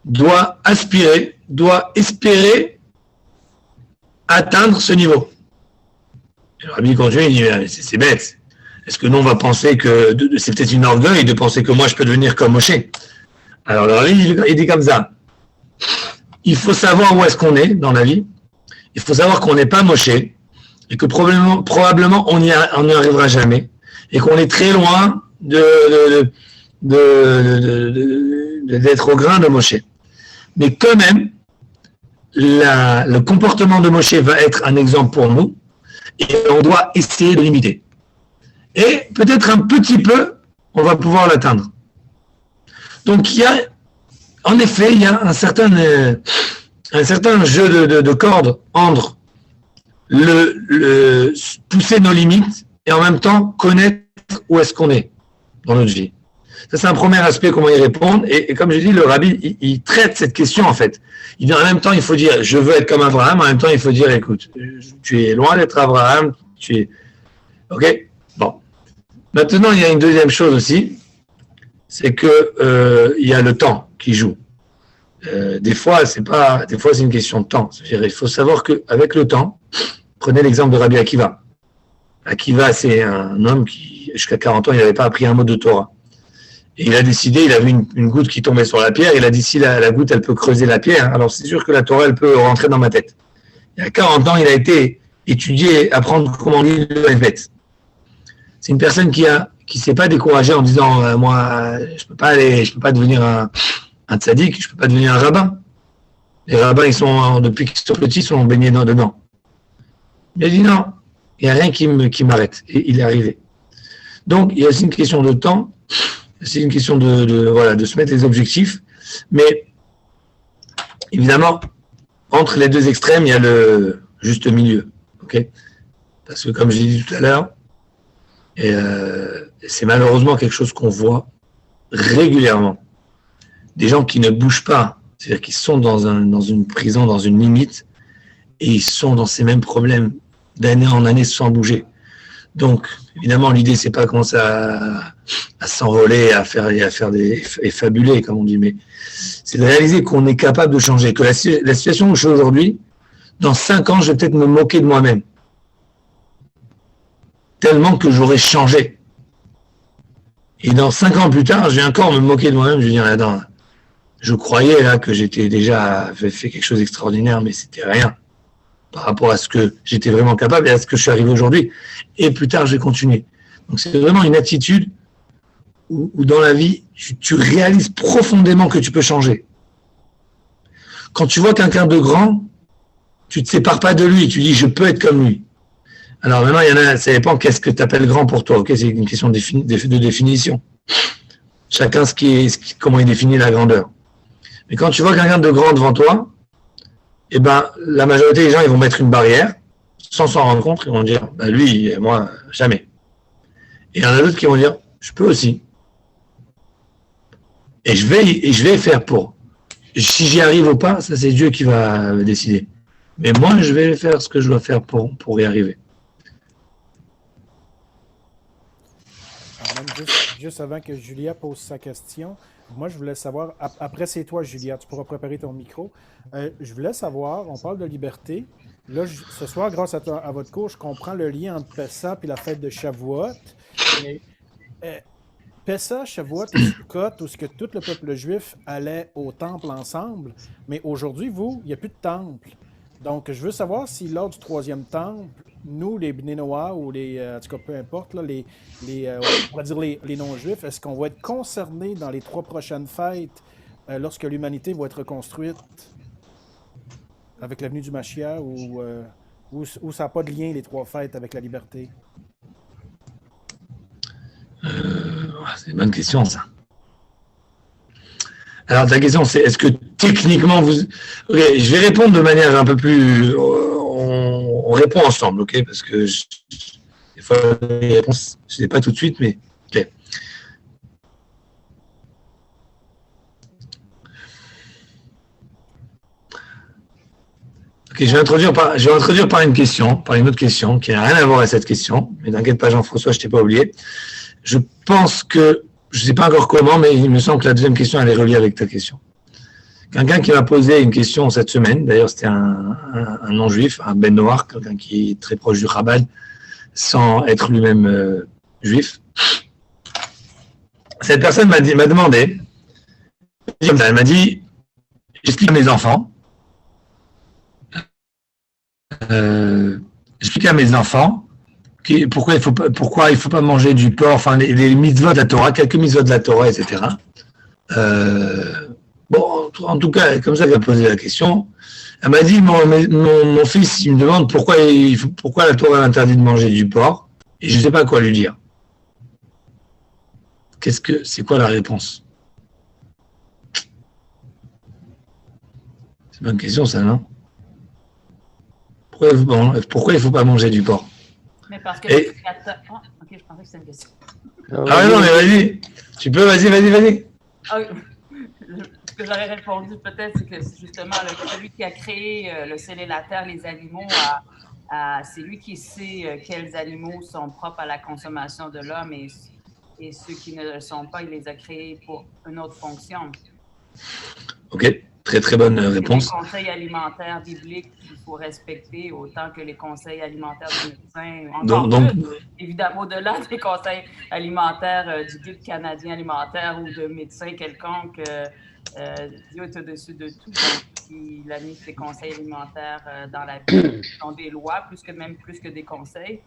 doit aspirer, doit espérer atteindre ce niveau. Et le rabbi continue, il dit, mais c'est bête. Est-ce que nous, on va penser que c'est peut-être une orgueil de penser que moi, je peux devenir comme Moshe? Alors, le rabbi, il dit comme ça, il faut savoir où est-ce qu'on est dans la vie, il faut savoir qu'on n'est pas Moshe, et que probablement on n'y arrivera jamais, et qu'on est très loin d'être au grain de Moshe. Mais quand même, le comportement de Moshe va être un exemple pour nous, et on doit essayer de l'imiter. Et peut-être un petit peu, on va pouvoir l'atteindre. Donc en effet, il y a un certain jeu de cordes entre pousser nos limites et en même temps connaître où est-ce qu'on est dans notre vie. Ça, c'est un premier aspect, comment y répondre. Et comme je dis, le rabbi, il traite cette question, en fait. Il dit, en même temps, il faut dire, je veux être comme Abraham. En même temps, il faut dire, écoute, tu es loin d'être Abraham. OK? Bon. Maintenant, il y a une deuxième chose aussi. C'est que il y a le temps qui joue. Des fois, c'est une question de temps. C'est-à-dire, il faut savoir qu'avec le temps, prenez l'exemple de Rabbi Akiva. Akiva, c'est un homme qui, jusqu'à 40 ans, il n'avait pas appris un mot de Torah. Et il a décidé, il a vu une goutte qui tombait sur la pierre, il a dit, si la goutte, elle peut creuser la pierre, alors c'est sûr que la Torah, elle peut rentrer dans ma tête. Et à 40 ans, il a été étudié, apprendre comment lire le Helvet. C'est une personne qui s'est pas découragée en disant, moi, je peux pas devenir un tzaddik, je peux pas devenir un rabbin. Les rabbins, depuis qu'ils sont petits, ils sont baignés dedans. Il a dit non, il n'y a rien qui m'arrête. Et il est arrivé. Donc, il y a aussi une question de temps, c'est une question de se mettre les objectifs. Mais, évidemment, entre les deux extrêmes, il y a le juste milieu. Okay, parce que, comme j'ai dit tout à l'heure, c'est malheureusement quelque chose qu'on voit régulièrement. Des gens qui ne bougent pas, c'est-à-dire qu'ils sont dans une prison, dans une limite, et ils sont dans ces mêmes problèmes d'année en année sans bouger. Donc, évidemment, l'idée, c'est pas commencer à s'envoler, à faire et fabuler, comme on dit, mais c'est de réaliser qu'on est capable de changer, que la situation où je suis aujourd'hui, dans 5 ans, je vais peut-être me moquer de moi-même. Tellement que j'aurais changé. Et dans 5 ans plus tard, je vais encore me moquer de moi-même, je vais dire, attends, je croyais là que j'étais déjà fait quelque chose d'extraordinaire, mais c'était rien par rapport à ce que j'étais vraiment capable et à ce que je suis arrivé aujourd'hui. Et plus tard, j'ai continué. Donc c'est vraiment une attitude où dans la vie, tu réalises profondément que tu peux changer. Quand tu vois quelqu'un de grand, tu ne te sépares pas de lui, tu dis je peux être comme lui. Alors maintenant, il y en a, ça dépend qu'est-ce que tu appelles grand pour toi. Okay, c'est une question de définition. Chacun comment il définit la grandeur. Mais quand tu vois quelqu'un de grand devant toi, eh ben, la majorité des gens, ils vont mettre une barrière, sans s'en rendre compte, ils vont dire, bah, lui, moi, jamais. Et il y en a d'autres qui vont dire, je peux aussi. Et je vais faire pour. Si j'y arrive ou pas, ça c'est Dieu qui va décider. Mais moi, je vais faire ce que je dois faire pour y arriver. Juste avant que Julia pose sa question, moi je voulais savoir, après c'est toi Julia, tu pourras préparer ton micro. Je voulais savoir, on parle de liberté, Là, ce soir, grâce à votre cours, je comprends le lien entre Pessa et la fête de Shavuot. Mais Pessa, Shavuot et Sukkot, où ce que tout le peuple juif allait au temple ensemble. Mais aujourd'hui, il n'y a plus de temple. Donc, je veux savoir si lors du troisième temple, nous, les Bnei Noach ou en tout cas, peu importe, là, on va dire les non-juifs, est-ce qu'on va être concernés dans les 3 prochaines fêtes lorsque l'humanité va être reconstruite avec l'avenue du Mashiach ou ça n'a pas de lien, les 3 fêtes, avec la liberté? C'est une bonne question, ça. Alors, ta question, c'est est-ce que techniquement vous. Ok, je vais répondre de manière un peu plus. On répond ensemble, ok? Parce que des fois, les réponses, je ne sais pas tout de suite, mais. Ok. Ok, je vais introduire par une question, par une autre question qui n'a rien à voir avec cette question. Mais t'inquiète pas, Jean-François, je ne t'ai pas oublié. Je pense que, je ne sais pas encore comment, mais il me semble que la deuxième question, elle est reliée avec ta question. Quelqu'un qui m'a posé une question cette semaine, d'ailleurs c'était un non-juif, un Ben Noach, quelqu'un qui est très proche du Chabad, sans être lui-même juif. Cette personne m'a demandé, elle m'a dit, j'explique à mes enfants, pourquoi il faut pas manger du porc, enfin les mitzvot de la Torah, quelques mitzvot de la Torah, etc. Bon, en tout cas, comme ça qu'elle a posé la question. Elle m'a dit, mon fils, il me demande pourquoi la Torah interdit de manger du porc, et je ne sais pas quoi lui dire. C'est quoi la réponse? C'est une bonne question, ça, non? Pourquoi il ne faut pas manger du porc? Mais parce que. Ok, je pensais que c'était une question. Ah non, mais vas-y. Tu peux, vas-y. Ah, ce que j'aurais répondu peut-être, c'est que justement, celui qui a créé le ciel et la terre, les animaux, c'est lui qui sait quels animaux sont propres à la consommation de l'homme et ceux qui ne le sont pas, il les a créés pour une autre fonction. Ok, très très bonne réponse. Les conseils alimentaires bibliques qu'il faut respecter autant que les conseils alimentaires du médecin. Encore plus, évidemment, au-delà des conseils alimentaires du guide canadien alimentaire ou de médecin quelconque, Dieu est au-dessus de tout. Donc, il a mis ses conseils alimentaires dans la Bible, qui sont des lois, plus que des conseils.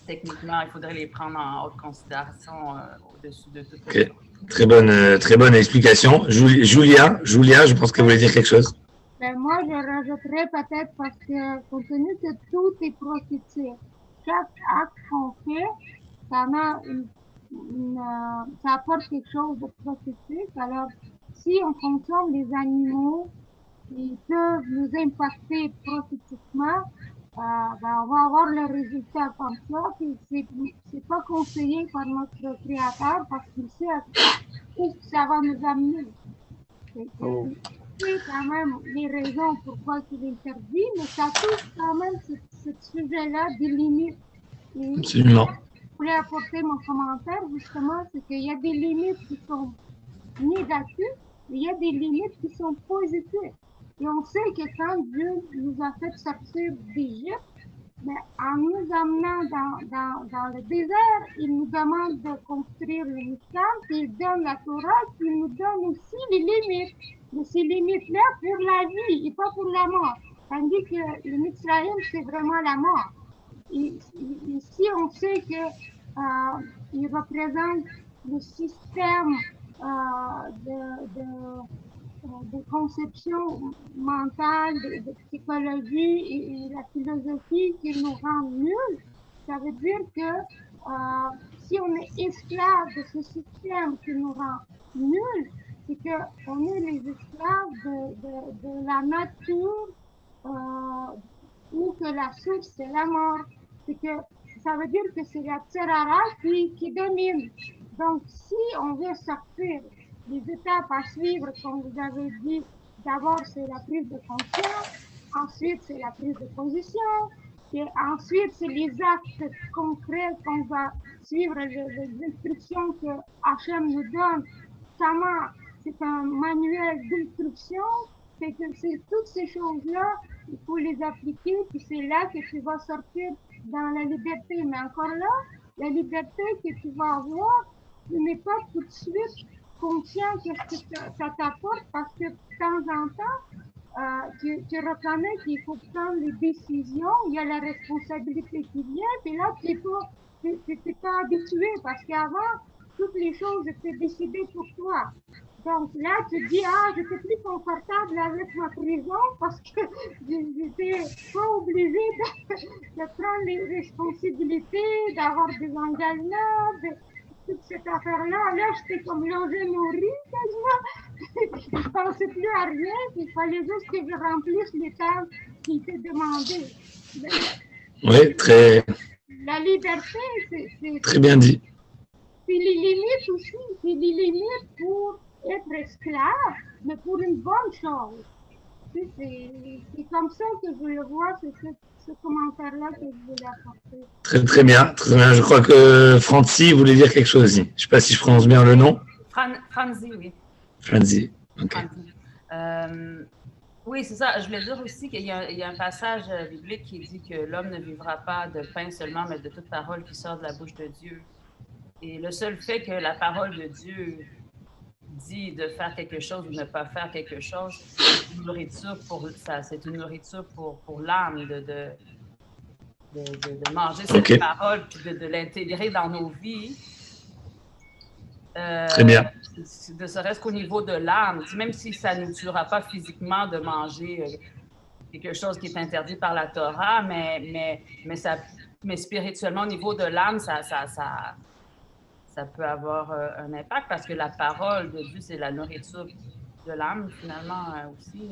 Techniquement, il faudrait les prendre en haute considération au-dessus de tout. Okay. Très bonne explication. Julia, je pense qu'elle voulait dire quelque chose. Ben moi, je rajouterais peut-être parce que, compte tenu que tout est prophétique, chaque acte qu'on fait, ça apporte quelque chose de prophétique. Alors, si on consomme les animaux qui peuvent nous impacter prophétiquement, on va avoir le résultat comme ça. Puis c'est pas conseillé par notre créateur parce qu'il sait où ça va nous amener. C'est quand même les raisons pourquoi c'est interdit, mais ça touche quand même ce sujet-là des limites. Absolument. Je voulais apporter mon commentaire, justement, c'est qu'il y a des limites qui sont négatives, et il y a des limites qui sont positives. Et on sait que quand Dieu nous a fait sortir d'Égypte, en nous amenant dans le désert, il nous demande de construire le Mishkan, puis il donne la Torah, puis il nous donne aussi les limites. Mais ces limites-là pour la vie et pas pour la mort. Tandis que le Mitzrayim, c'est vraiment la mort. Ici, on sait qu'il représente le système de conception mentale, de psychologie et la philosophie qui nous rend nuls. Ça veut dire que si on est esclave de ce système qui nous rend nuls, c'est qu'on est les esclaves de la nature ou que la source c'est la mort. C'est que ça veut dire que c'est la Tserara qui domine. Donc si on veut sortir les étapes à suivre, comme vous avez dit, d'abord c'est la prise de conscience, ensuite c'est la prise de position, et ensuite c'est les actes concrets qu'on va suivre, les instructions que Hachem nous donne. C'est un manuel d'instruction, c'est que toutes ces choses-là, il faut les appliquer, puis c'est là que tu vas sortir dans la liberté. Mais encore là, la liberté que tu vas avoir, tu n'es pas tout de suite conscient de ce que ça t'apporte, parce que de temps en temps, tu reconnais qu'il faut prendre les décisions, il y a la responsabilité qui vient, et là, tu n'es pas habitué, parce qu'avant, toutes les choses étaient décidées pour toi. Donc là, tu te dis, j'étais plus confortable avec ma prison parce que j'étais pas obligée de prendre les responsabilités, d'avoir des engagements, toute cette affaire-là. Là, j'étais comme longé nourrie quasiment. Je pensais plus à rien. Il fallait juste que je remplisse les tâches qui étaient demandées. Oui, très. La liberté, c'est très bien dit. C'est les limites aussi. C'est les limites pour être esclave, mais pour une bonne chose. C'est comme ça que je le vois, c'est ce commentaire-là que je voulais apporter. Très, très bien, très bien. Je crois que Franzi voulait dire quelque chose aussi. Je ne sais pas si je prononce bien le nom. Franzi, oui. Franzi, ok. Oui, c'est ça. Je voulais dire aussi qu'il y a un passage biblique qui dit que l'homme ne vivra pas de pain seulement, mais de toute parole qui sort de la bouche de Dieu. Et le seul fait que la parole de Dieu dit de faire quelque chose ou ne pas faire quelque chose, c'est une nourriture pour ça, c'est une nourriture pour l'âme de manger cette parole puis de l'intégrer dans nos vies. Très bien. Ne serait-ce qu'au niveau de l'âme, même si ça ne nous tuera pas physiquement de manger quelque chose qui est interdit par la Torah, mais spirituellement, au niveau de l'âme, ça peut avoir un impact parce que la parole de Dieu, c'est la nourriture de l'âme, finalement, aussi.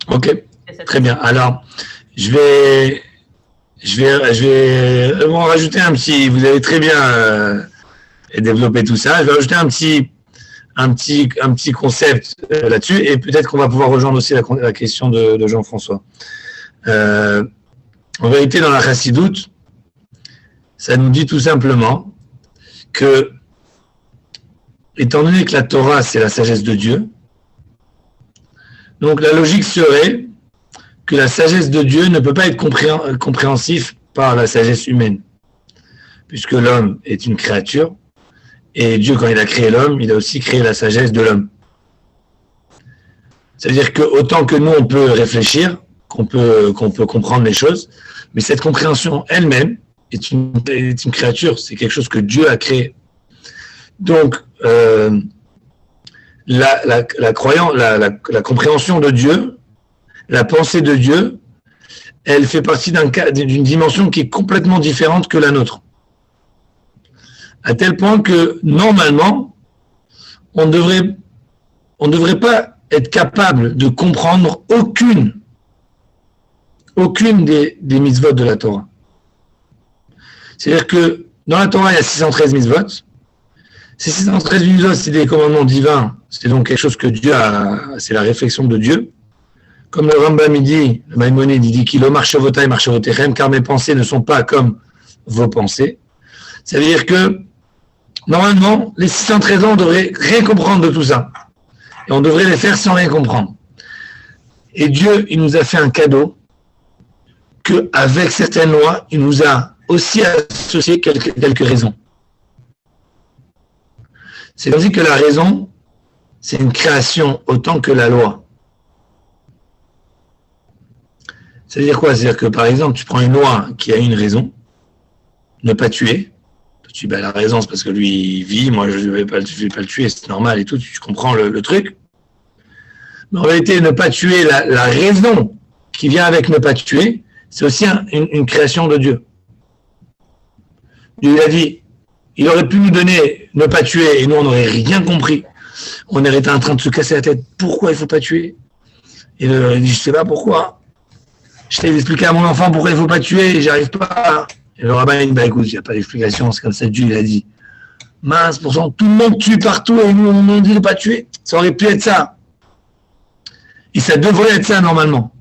Ok, très bien. Alors, je vais en rajouter un petit, vous avez très bien développé tout ça, je vais rajouter un petit concept là-dessus et peut-être qu'on va pouvoir rejoindre aussi la question de Jean-François. En vérité, dans la Chassidoute, ça nous dit tout simplement que étant donné que la Torah, c'est la sagesse de Dieu, donc la logique serait que la sagesse de Dieu ne peut pas être compréhensif par la sagesse humaine, puisque l'homme est une créature, et Dieu, quand il a créé l'homme, il a aussi créé la sagesse de l'homme. C'est-à-dire que autant que nous, on peut réfléchir, qu'on peut comprendre les choses, mais cette compréhension elle-même est une créature, c'est quelque chose que Dieu a créé. Donc, la compréhension de Dieu, la pensée de Dieu, elle fait partie d'une dimension qui est complètement différente que la nôtre. À tel point que, normalement, on ne devrait pas être capable de comprendre aucune des mitzvot de la Torah. C'est-à-dire que dans la Torah, il y a 613 mitzvot. Ces 613 mitzvot, c'est des commandements divins. C'est donc quelque chose que Dieu a, c'est la réflexion de Dieu. Comme le Rambam dit, le Maïmonide, il dit qu'il o marchavotai marchavotechem, car mes pensées ne sont pas comme vos pensées. Ça veut dire que, normalement, les 613 ans, on devrait rien comprendre de tout ça. Et on devrait les faire sans rien comprendre. Et Dieu, il nous a fait un cadeau qu'avec certaines lois, il nous a aussi associé quelques raisons. C'est comme si que la raison, c'est une création autant que la loi. Ça veut dire quoi? C'est-à-dire que, par exemple, tu prends une loi qui a une raison, ne pas tuer. Tu dis, la raison, c'est parce que lui, il vit, moi, je ne vais pas le tuer, c'est normal et tout, tu comprends le truc. Mais en réalité, ne pas tuer, la raison qui vient avec ne pas tuer, c'est aussi une création de Dieu. Dieu a dit, il aurait pu nous donner ne pas tuer et nous, on n'aurait rien compris. On aurait été en train de se casser la tête. Pourquoi il ne faut pas tuer? Et il dit, je ne sais pas pourquoi. Je t'ai expliqué à mon enfant pourquoi il ne faut pas tuer et j'arrive pas. Et le rabbin il dit, écoute, il n'y a pas d'explication, c'est comme ça Dieu il a dit. Mince, pourtant tout le monde tue partout et nous, on nous dit de ne pas tuer. Ça aurait pu être ça. Et ça devrait être ça normalement.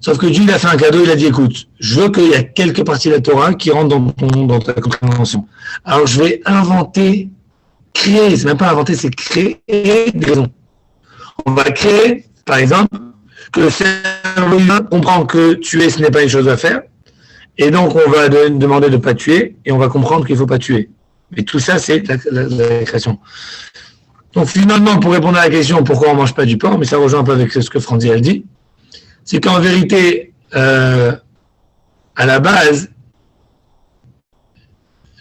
Sauf que Dieu il a fait un cadeau, il a dit, écoute, je veux qu'il y a quelques parties de la Torah qui rentrent dans ta compréhension. Alors je vais créer, c'est même pas inventer, c'est créer des raisons. On va créer, par exemple, que le cerveau humain comprend que tuer, ce n'est pas une chose à faire, et donc on va demander de ne pas tuer, et on va comprendre qu'il ne faut pas tuer. Mais tout ça, c'est la création. Donc finalement, pour répondre à la question pourquoi on ne mange pas du porc, mais ça rejoint un peu avec ce que Franzi a dit, c'est qu'en vérité, à la base,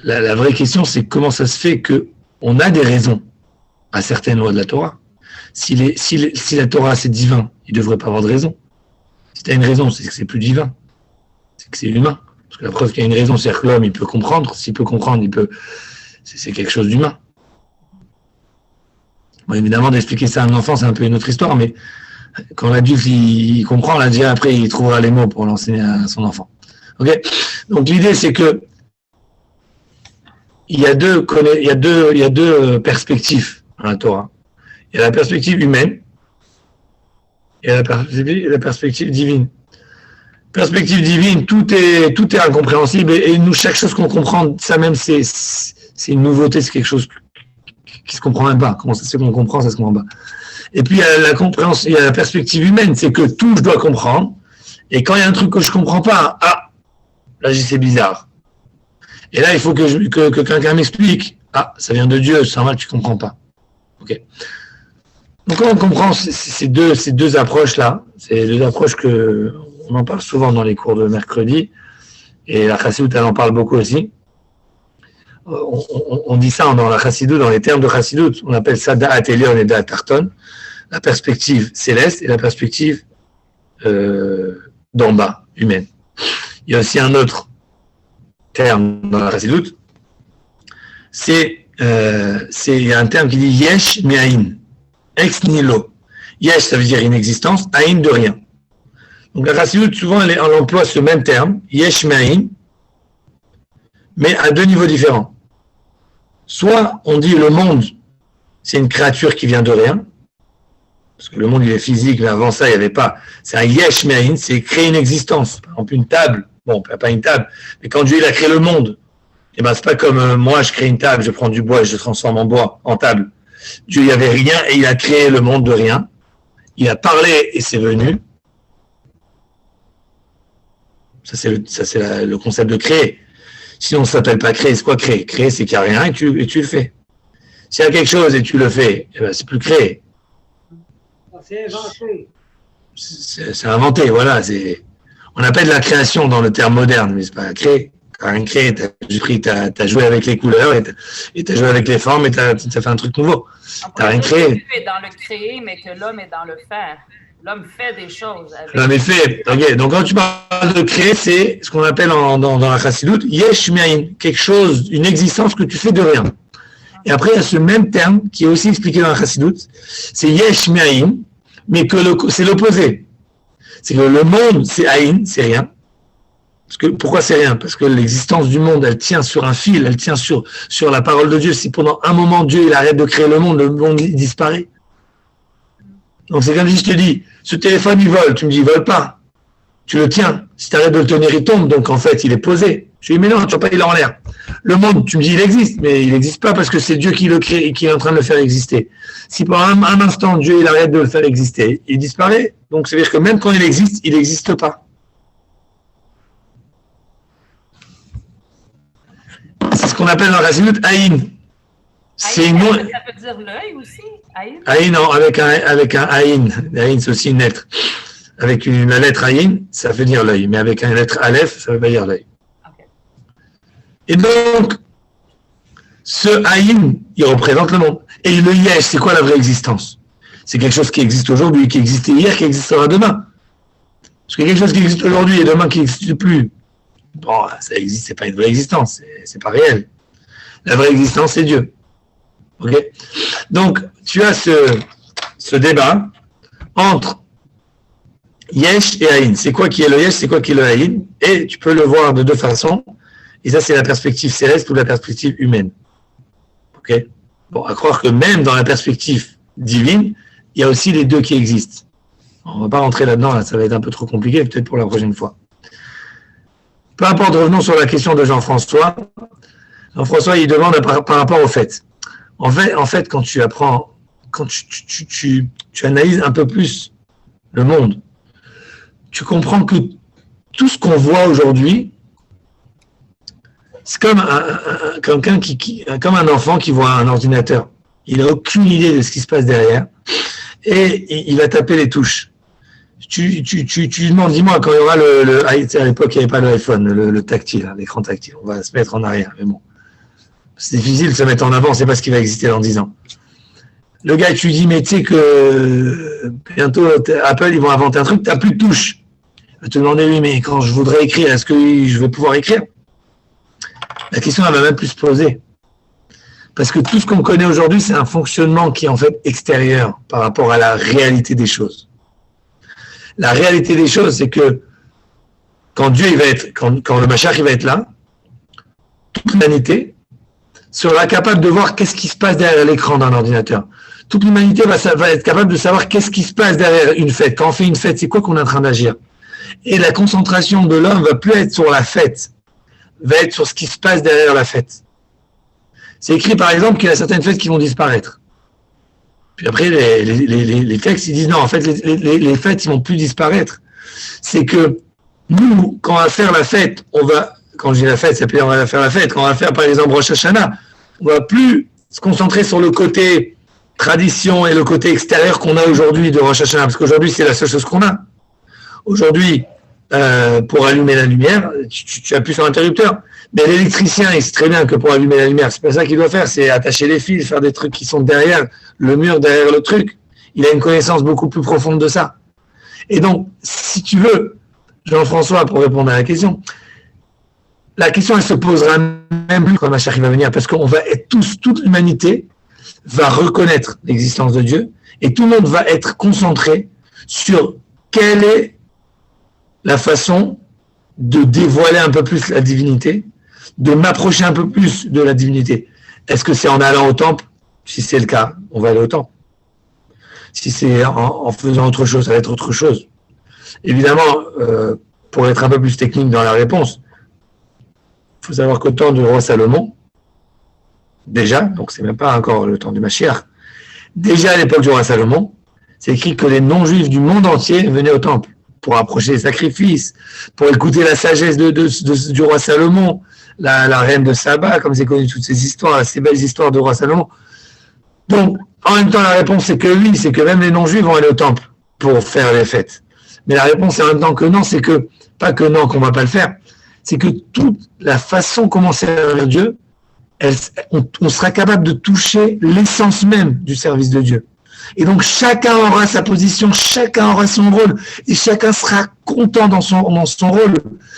la vraie question, c'est comment ça se fait qu'on a des raisons à certaines lois de la Torah. Si la Torah, c'est divin, il ne devrait pas avoir de raison. Si tu as une raison, c'est que c'est plus divin. C'est que c'est humain. Parce que la preuve qu'il y a une raison, c'est que l'homme, il peut comprendre. S'il peut comprendre, c'est quelque chose d'humain. Bon, évidemment, d'expliquer ça à un enfant, c'est un peu une autre histoire, mais quand l'adulte, il comprend, là, déjà, après, il trouvera les mots pour l'enseigner à son enfant. Ok ? Donc, l'idée, c'est que il y a deux perspectives dans la Torah. Il y a la perspective humaine et la perspective divine. Perspective divine, tout est incompréhensible et nous, chaque chose qu'on comprend, ça même, c'est une nouveauté, c'est quelque chose qui se comprend même pas. Comment ça se fait qu'on comprend, ça se comprend pas. Et puis, il y a la perspective humaine, c'est que tout, je dois comprendre. Et quand il y a un truc que je comprends pas, là, c'est bizarre. Et là, il faut que quelqu'un m'explique. Ça vient de Dieu, c'est normal, tu comprends pas. Ok. Donc, quand on comprend ces deux approches-là, c'est deux approches on en parle souvent dans les cours de mercredi, et la Chassidoute, elle en parle beaucoup aussi. On dit ça dans la Chassidoute, dans les termes de Chassidoute, on appelle ça Da'at Elyon et Da'at Tarton, la perspective céleste et la perspective d'en bas, humaine. Il y a aussi un autre terme dans la Chassidoute, il y a un terme qui dit Yesh Me'ain, ex nihilo. Yesh, ça veut dire inexistence, Ain de rien. Donc la Chassidoute, souvent, elle emploie ce même terme, Yesh Me'ain, mais à deux niveaux différents. Soit on dit le monde, c'est une créature qui vient de rien, parce que le monde il est physique, mais avant ça il n'y avait pas. C'est un Yesh Me'ain, c'est créer une existence. Par exemple, une table, bon, pas une table, mais quand Dieu il a créé le monde, et ben c'est pas comme moi je crée une table, je prends du bois et je le transforme en bois, en table. Dieu il n'y avait rien et il a créé le monde de rien. Il a parlé et c'est venu. Ça c'est le concept de créer. Sinon, ça ne s'appelle pas créer, c'est quoi créer? Créer, c'est qu'il n'y a rien et tu le fais. S'il y a quelque chose et tu le fais, eh ben, c'est plus créer. C'est inventé. C'est inventé, voilà. On appelle la création dans le terme moderne, mais c'est pas créer. Tu n'as rien créé, tu as joué avec les couleurs et tu as joué avec les formes et tu as fait un truc nouveau. Tu n'as rien créé. Dieu est dans le créer, mais que l'homme est dans le faire. L'homme fait des choses. L'homme est fait. Okay. Donc, quand tu parles de créer, c'est ce qu'on appelle dans la Chassidoute, Yesh Me'ain, quelque chose, une existence que tu fais de rien. Et après, il y a ce même terme qui est aussi expliqué dans la Chassidoute, c'est Yesh Me'ain, mais que c'est l'opposé. C'est que le monde, c'est Aïn, c'est rien. Pourquoi c'est rien? Parce que l'existence du monde, elle tient sur un fil, elle tient sur la parole de Dieu. Si pendant un moment Dieu il arrête de créer le monde il disparaît. Donc c'est comme si je te dis, ce téléphone il vole, tu me dis il vole pas. Tu le tiens. Si tu arrêtes de le tenir, il tombe, donc en fait il est posé. Je dis mais non, tu vois pas, il est en l'air. Le monde, tu me dis il existe, mais il n'existe pas parce que c'est Dieu qui le crée et qui est en train de le faire exister. Si pendant un instant Dieu il arrête de le faire exister, il disparaît. Donc ça veut dire que même quand il n'existe pas. C'est ce qu'on appelle dans la Chassidoute Aïn. C'est une... Ça peut dire l'œil aussi, Aïn? Aïn, non, avec un Aïn. Aïn, c'est aussi une lettre. Avec la lettre Aïn, ça veut dire l'œil. Mais avec une lettre Aleph, ça veut pas dire l'œil. Okay. Et donc, ce Aïn, il représente le monde. Et le Yesh, c'est quoi la vraie existence? C'est quelque chose qui existe aujourd'hui, qui existait hier, qui existera demain. Parce que quelque chose qui existe aujourd'hui et demain qui n'existe plus, bon, ça existe, c'est pas une vraie existence, c'est pas réel. La vraie existence, c'est Dieu. Ok? Donc, tu as ce débat entre Yesh et Aïn. C'est quoi qui est le Yesh, c'est quoi qui est le Aïn? Et tu peux le voir de deux façons. Et ça, c'est la perspective céleste ou la perspective humaine. Ok? Bon, à croire que même dans la perspective divine, il y a aussi les deux qui existent. On ne va pas rentrer là-dedans, là, ça va être un peu trop compliqué, peut-être pour la prochaine fois. Peu importe, revenons sur la question de Jean-François. Jean-François, il demande par rapport au fait. En fait, quand tu apprends, quand tu analyses un peu plus le monde, tu comprends que tout ce qu'on voit aujourd'hui, c'est comme comme un enfant qui voit un ordinateur. Il n'a aucune idée de ce qui se passe derrière et il va taper les touches. Tu lui demandes, dis-moi, quand il y aura à l'époque, il n'y avait pas l'iPhone, le tactile, l'écran tactile. On va se mettre en arrière, mais bon. C'est difficile de se mettre en avant, c'est pas ce qui va exister dans 10 ans. Le gars, tu lui dis, mais tu sais que bientôt, Apple, ils vont inventer un truc, tu n'as plus de touches. Il va te demander, oui, mais quand je voudrais écrire, est-ce que je vais pouvoir écrire? La question, elle va même plus se poser. Parce que tout ce qu'on connaît aujourd'hui, c'est un fonctionnement qui est en fait extérieur par rapport à la réalité des choses. La réalité des choses, c'est que quand Dieu il va être, quand le Mashiach il va être là, toute l'humanité sera capable de voir qu'est-ce qui se passe derrière l'écran d'un ordinateur. Toute l'humanité va être capable de savoir qu'est-ce qui se passe derrière une fête. Quand on fait une fête, c'est quoi qu'on est en train d'agir? Et la concentration de l'homme va plus être sur la fête, va être sur ce qui se passe derrière la fête. C'est écrit par exemple qu'il y a certaines fêtes qui vont disparaître. Puis après, les textes, ils disent non, en fait, les fêtes, ils vont plus disparaître. C'est que nous, quand on va faire la fête, quand je dis la fête, ça peut dire on va faire la fête, quand on va faire par exemple Rosh Hashanah, on va plus se concentrer sur le côté tradition et le côté extérieur qu'on a aujourd'hui de Rosh Hashanah, parce qu'aujourd'hui, c'est la seule chose qu'on a. Aujourd'hui, pour allumer la lumière, tu appuies sur l'interrupteur. Mais l'électricien, il sait très bien que pour allumer la lumière, c'est pas ça qu'il doit faire, c'est attacher les fils, faire des trucs qui sont derrière le mur, derrière le truc. Il a une connaissance beaucoup plus profonde de ça. Et donc, si tu veux, Jean-François, pour répondre à la question, elle se posera même plus quand Mashiach va venir, parce qu'on va être toute l'humanité va reconnaître l'existence de Dieu, et tout le monde va être concentré sur quelle est la façon de dévoiler un peu plus la divinité, de m'approcher un peu plus de la divinité. Est-ce que c'est en allant au temple? Si c'est le cas, on va aller au temple. Si c'est en faisant autre chose, ça va être autre chose. Évidemment, pour être un peu plus technique dans la réponse, il faut savoir qu'au temps du roi Salomon, déjà, donc c'est même pas encore le temps du Mashiach, déjà à l'époque du roi Salomon, c'est écrit que les non-juifs du monde entier venaient au temple pour approcher les sacrifices, pour écouter la sagesse du roi Salomon, la reine de Saba, comme c'est connu toutes ces histoires, ces belles histoires du roi Salomon. Donc, en même temps, la réponse c'est que oui, c'est que même les non-juifs vont aller au temple pour faire les fêtes. Mais la réponse est en même temps que non, c'est que, pas que non, qu'on ne va pas le faire, c'est que toute la façon comment servir Dieu, on sera capable de toucher l'essence même du service de Dieu. Et donc, chacun aura sa position, chacun aura son rôle, et chacun sera content dans son rôle,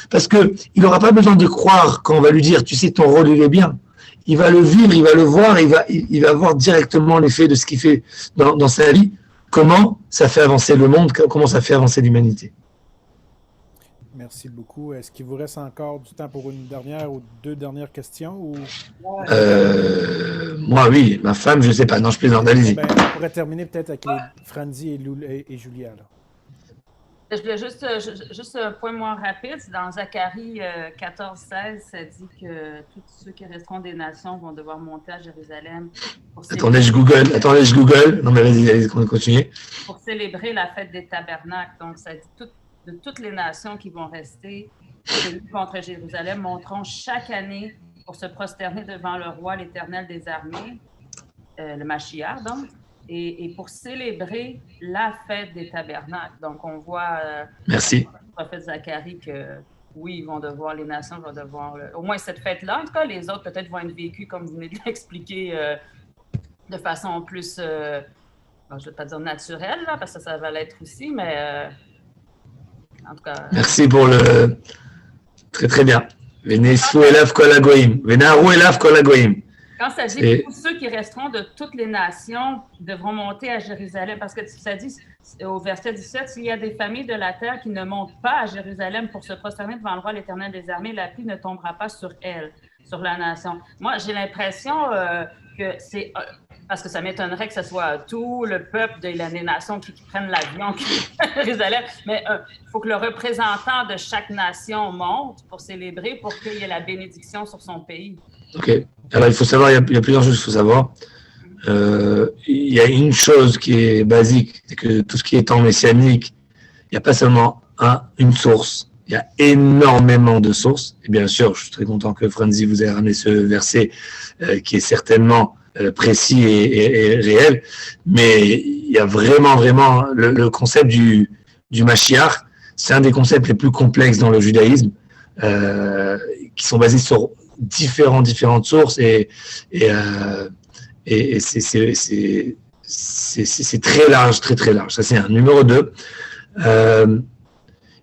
parce qu'il n'aura pas besoin de croire quand on va lui dire, tu sais, ton rôle, il est bien. Il va le vivre, il va le voir, il va voir directement l'effet de ce qu'il fait dans sa vie, comment ça fait avancer le monde, comment ça fait avancer l'humanité. Merci beaucoup. Est-ce qu'il vous reste encore du temps pour une dernière ou deux dernières questions? Ou... Moi, oui. Ma femme, je ne sais pas. Non, je plaisante. Allez-y. On pourrait terminer peut-être avec Franzi et Julia. Là. Je voulais juste un point moins rapide. Dans Zacharie 14-16, ça dit que tous ceux qui resteront des nations vont devoir monter à Jérusalem. Attendez, je google. Non, mais allez, continuez. Pour célébrer la fête des tabernacles. Donc, ça dit de toutes les nations qui vont rester contre Jérusalem monteront chaque année pour se prosterner devant le roi, l'Éternel des armées, le Mashiach, donc, et pour célébrer la fête des tabernacles. Donc, on voit Merci. Le prophète Zacharie que, oui, les nations vont devoir, au moins cette fête-là. En tout cas, les autres peut-être vont être vécues, comme vous venez de l'expliquer, de façon plus, je ne vais pas dire naturelle, là, parce que ça va l'être aussi, mais... En tout cas, merci pour le... Très, très bien. Venesfu elav kol hagoyim. Venaru elav kol hagoyim. Quand ça dit que tous ceux qui resteront de toutes les nations devront monter à Jérusalem, parce que ça dit au verset 17, s'il y a des familles de la terre qui ne montent pas à Jérusalem pour se prosterner devant le roi, l'Éternel des armées, la pluie ne tombera pas sur elle, sur la nation. Moi, j'ai l'impression que c'est... Parce que ça m'étonnerait que ce soit tout le peuple de les nations qui prennent l'avion à Jérusalem. Mais il faut que le représentant de chaque nation monte pour célébrer, pour qu'il y ait la bénédiction sur son pays. OK. Alors, il faut savoir, il y a plusieurs choses qu'il faut savoir. Il y a une chose qui est basique, c'est que tout ce qui est temps messianique, il n'y a pas seulement une source. Il y a énormément de sources. Et bien sûr, je suis très content que Franzi vous ait ramené ce verset qui est certainement précis et réel. Mais il y a vraiment le concept du Mashiach. C'est un des concepts les plus complexes dans le judaïsme, qui sont basés sur différentes sources et c'est très large, très large. Ça, c'est un. Numéro 2.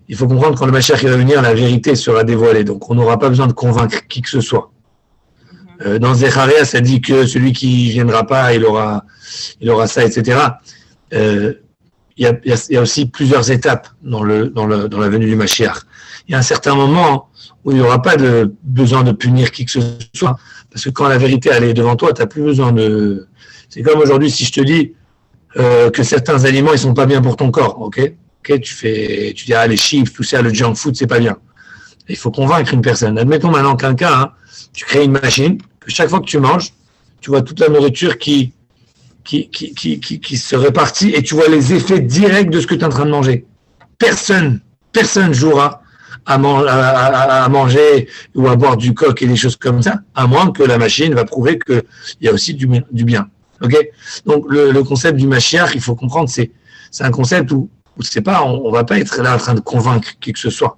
Il faut comprendre quand le Mashiach va venir, la vérité sera dévoilée. Donc, on n'aura pas besoin de convaincre qui que ce soit. Dans Zecharia, ça dit que celui qui ne viendra pas, il aura ça, etc. Il y a aussi plusieurs étapes dans la venue du Mashiach. Il y a un certain moment où il n'y aura pas de besoin de punir qui que ce soit. Parce que quand la vérité elle est devant toi, tu n'as plus besoin de... C'est comme aujourd'hui, si je te dis que certains aliments, ils sont pas bien pour ton corps, ok, tu dis, les chips, tout ça, le junk food, c'est pas bien. Il faut convaincre une personne. Admettons maintenant quelqu'un, tu crées une machine, que chaque fois que tu manges, tu vois toute la nourriture qui se répartit et tu vois les effets directs de ce que tu es en train de manger. Personne jouera à manger ou à boire du coq et des choses comme ça, à moins que la machine va prouver qu'il y a aussi du bien. Okay. Donc le concept du Mashiach, il faut comprendre, c'est un concept où c'est pas, on va pas être là en train de convaincre qui que ce soit.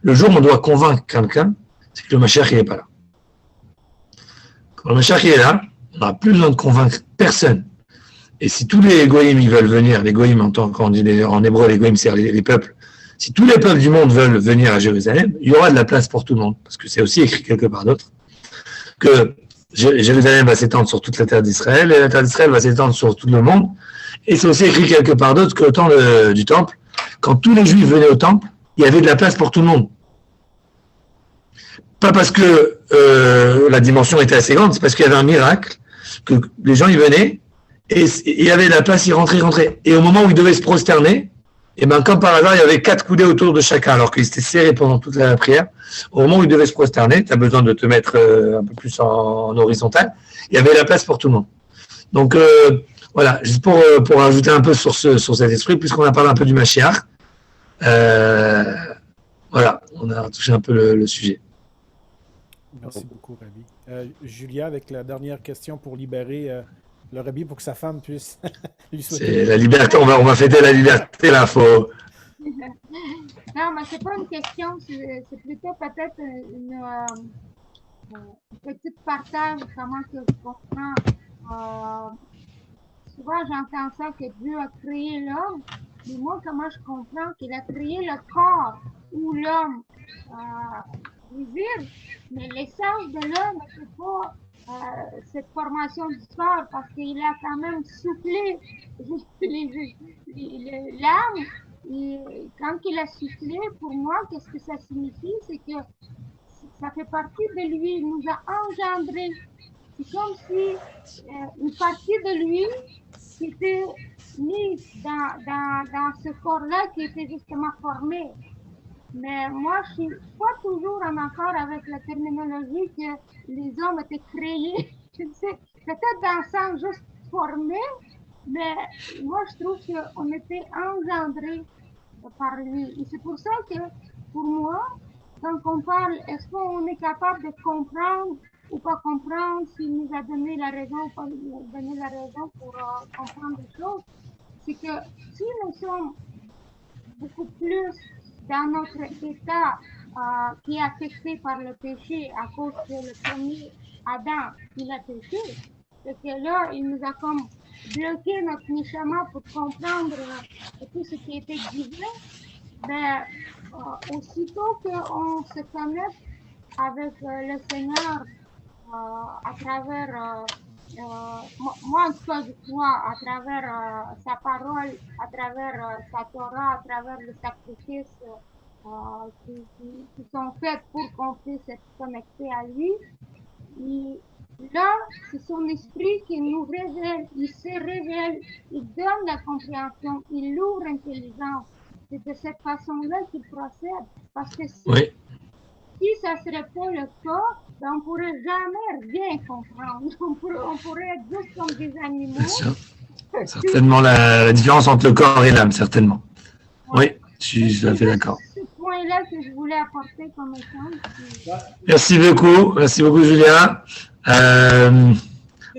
Le jour où on doit convaincre quelqu'un, c'est que le Mashiach il est pas là. Quand le Mashiach il est là, on n'a plus besoin de convaincre personne. Et si tous les goïms ils veulent venir, les goïms quand on dit en hébreu les goïms c'est les peuples, si tous les peuples du monde veulent venir à Jérusalem, il y aura de la place pour tout le monde, parce que c'est aussi écrit quelque part d'autre que Jérusalem va s'étendre sur toute la terre d'Israël et la terre d'Israël va s'étendre sur tout le monde. Et c'est aussi écrit quelque part d'autre qu'au temps du temple, quand tous les Juifs venaient au temple, il y avait de la place pour tout le monde. Pas parce que la dimension était assez grande, c'est parce qu'il y avait un miracle, que les gens y venaient et il y avait de la place, ils rentraient. Et au moment où ils devaient se prosterner, et ben comme par hasard, il y avait 4 coudées autour de chacun, alors qu'ils étaient serrés pendant toute la prière. Au moment où ils devaient se prosterner, tu as besoin de te mettre un peu plus en horizontal, il y avait la place pour tout le monde. Donc voilà, juste pour ajouter un peu sur cet esprit, puisqu'on a parlé un peu du Mashiach, voilà, on a touché un peu le sujet. Merci beaucoup, Rabbi. Julia, avec la dernière question pour libérer le Rabbi pour que sa femme puisse lui souhaiter. C'est la liberté, on va fêter la liberté, là, faut... Non, mais c'est pas une question, c'est plutôt peut-être une petite partage, comment que je comprends. Souvent, j'entends ça que Dieu a créé l'homme, mais moi, comment je comprends qu'il a créé le corps où l'homme réside, mais l'essence de l'homme, c'est pas cette formation du corps, parce qu'il a quand même soufflé l'âme. Et quand il a soufflé, pour moi, qu'est-ce que ça signifie? C'est que ça fait partie de lui, il nous a engendrés. C'est comme si une partie de lui qui était mise dans ce corps-là qui était justement formé. Mais moi, je suis pas toujours en accord avec la terminologie que les hommes étaient créés. Je sais, peut-être dans le sens juste formé, mais moi, je trouve qu'on était engendrés par lui. Et c'est pour ça que, pour moi, quand on parle, est-ce qu'on est capable de comprendre ou pas comprendre, s'il nous a donné la raison ou pas nous donné la raison pour comprendre les choses, c'est que si nous sommes beaucoup plus dans notre état qui est affecté par le péché à cause que le premier Adam, il a péché, c'est que là, il nous a comme bloqué notre neshama pour comprendre tout ce qui était divin. Mais aussitôt qu'on se connecte avec le Seigneur à travers, moi en tout cas je crois, à travers sa parole, à travers sa Torah, à travers le sacrifice qui sont faits pour qu'on puisse être connecté à lui. Et là, c'est son esprit qui nous révèle, il se révèle, il donne la compréhension, il ouvre l'intelligence. C'est de cette façon-là qu'il procède. Parce que si ça ne serait pas le cas, ben on ne pourrait jamais rien comprendre. On pourrait être juste comme des animaux. Bien sûr. Certainement la différence entre le corps et l'âme, certainement. Ouais. Oui, Je suis tout à fait d'accord. Ce point-là que je voulais apporter comme exemple. Merci beaucoup Julien.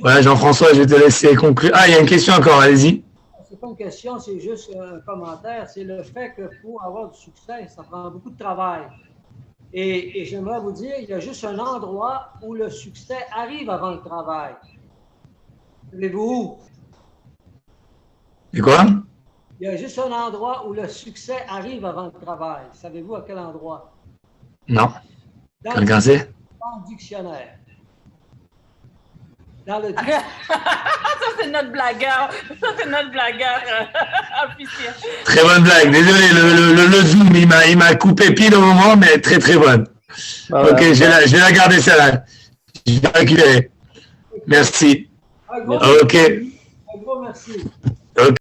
Voilà, Jean-François, je vais te laisser conclure. Ah, il y a une question encore, allez-y. C'est pas une question, c'est juste un commentaire. C'est le fait que pour avoir du succès, ça prend beaucoup de travail. Et j'aimerais vous dire, il y a juste un endroit où le succès arrive avant le travail. Savez-vous où? Et quoi? Il y a juste un endroit où le succès arrive avant le travail. Savez-vous à quel endroit? Non. Dans Quelqu'un sait? le dictionnaire. Dans le Ça, c'est notre blagueur. Ça, c'est notre blagueur officiel. Très bonne blague. Désolé, le Zoom, il m'a coupé pile au moment, mais très très bonne. Ok, je vais la garder celle-là. Je vais la récupérer. Merci. Un gros Ok. merci.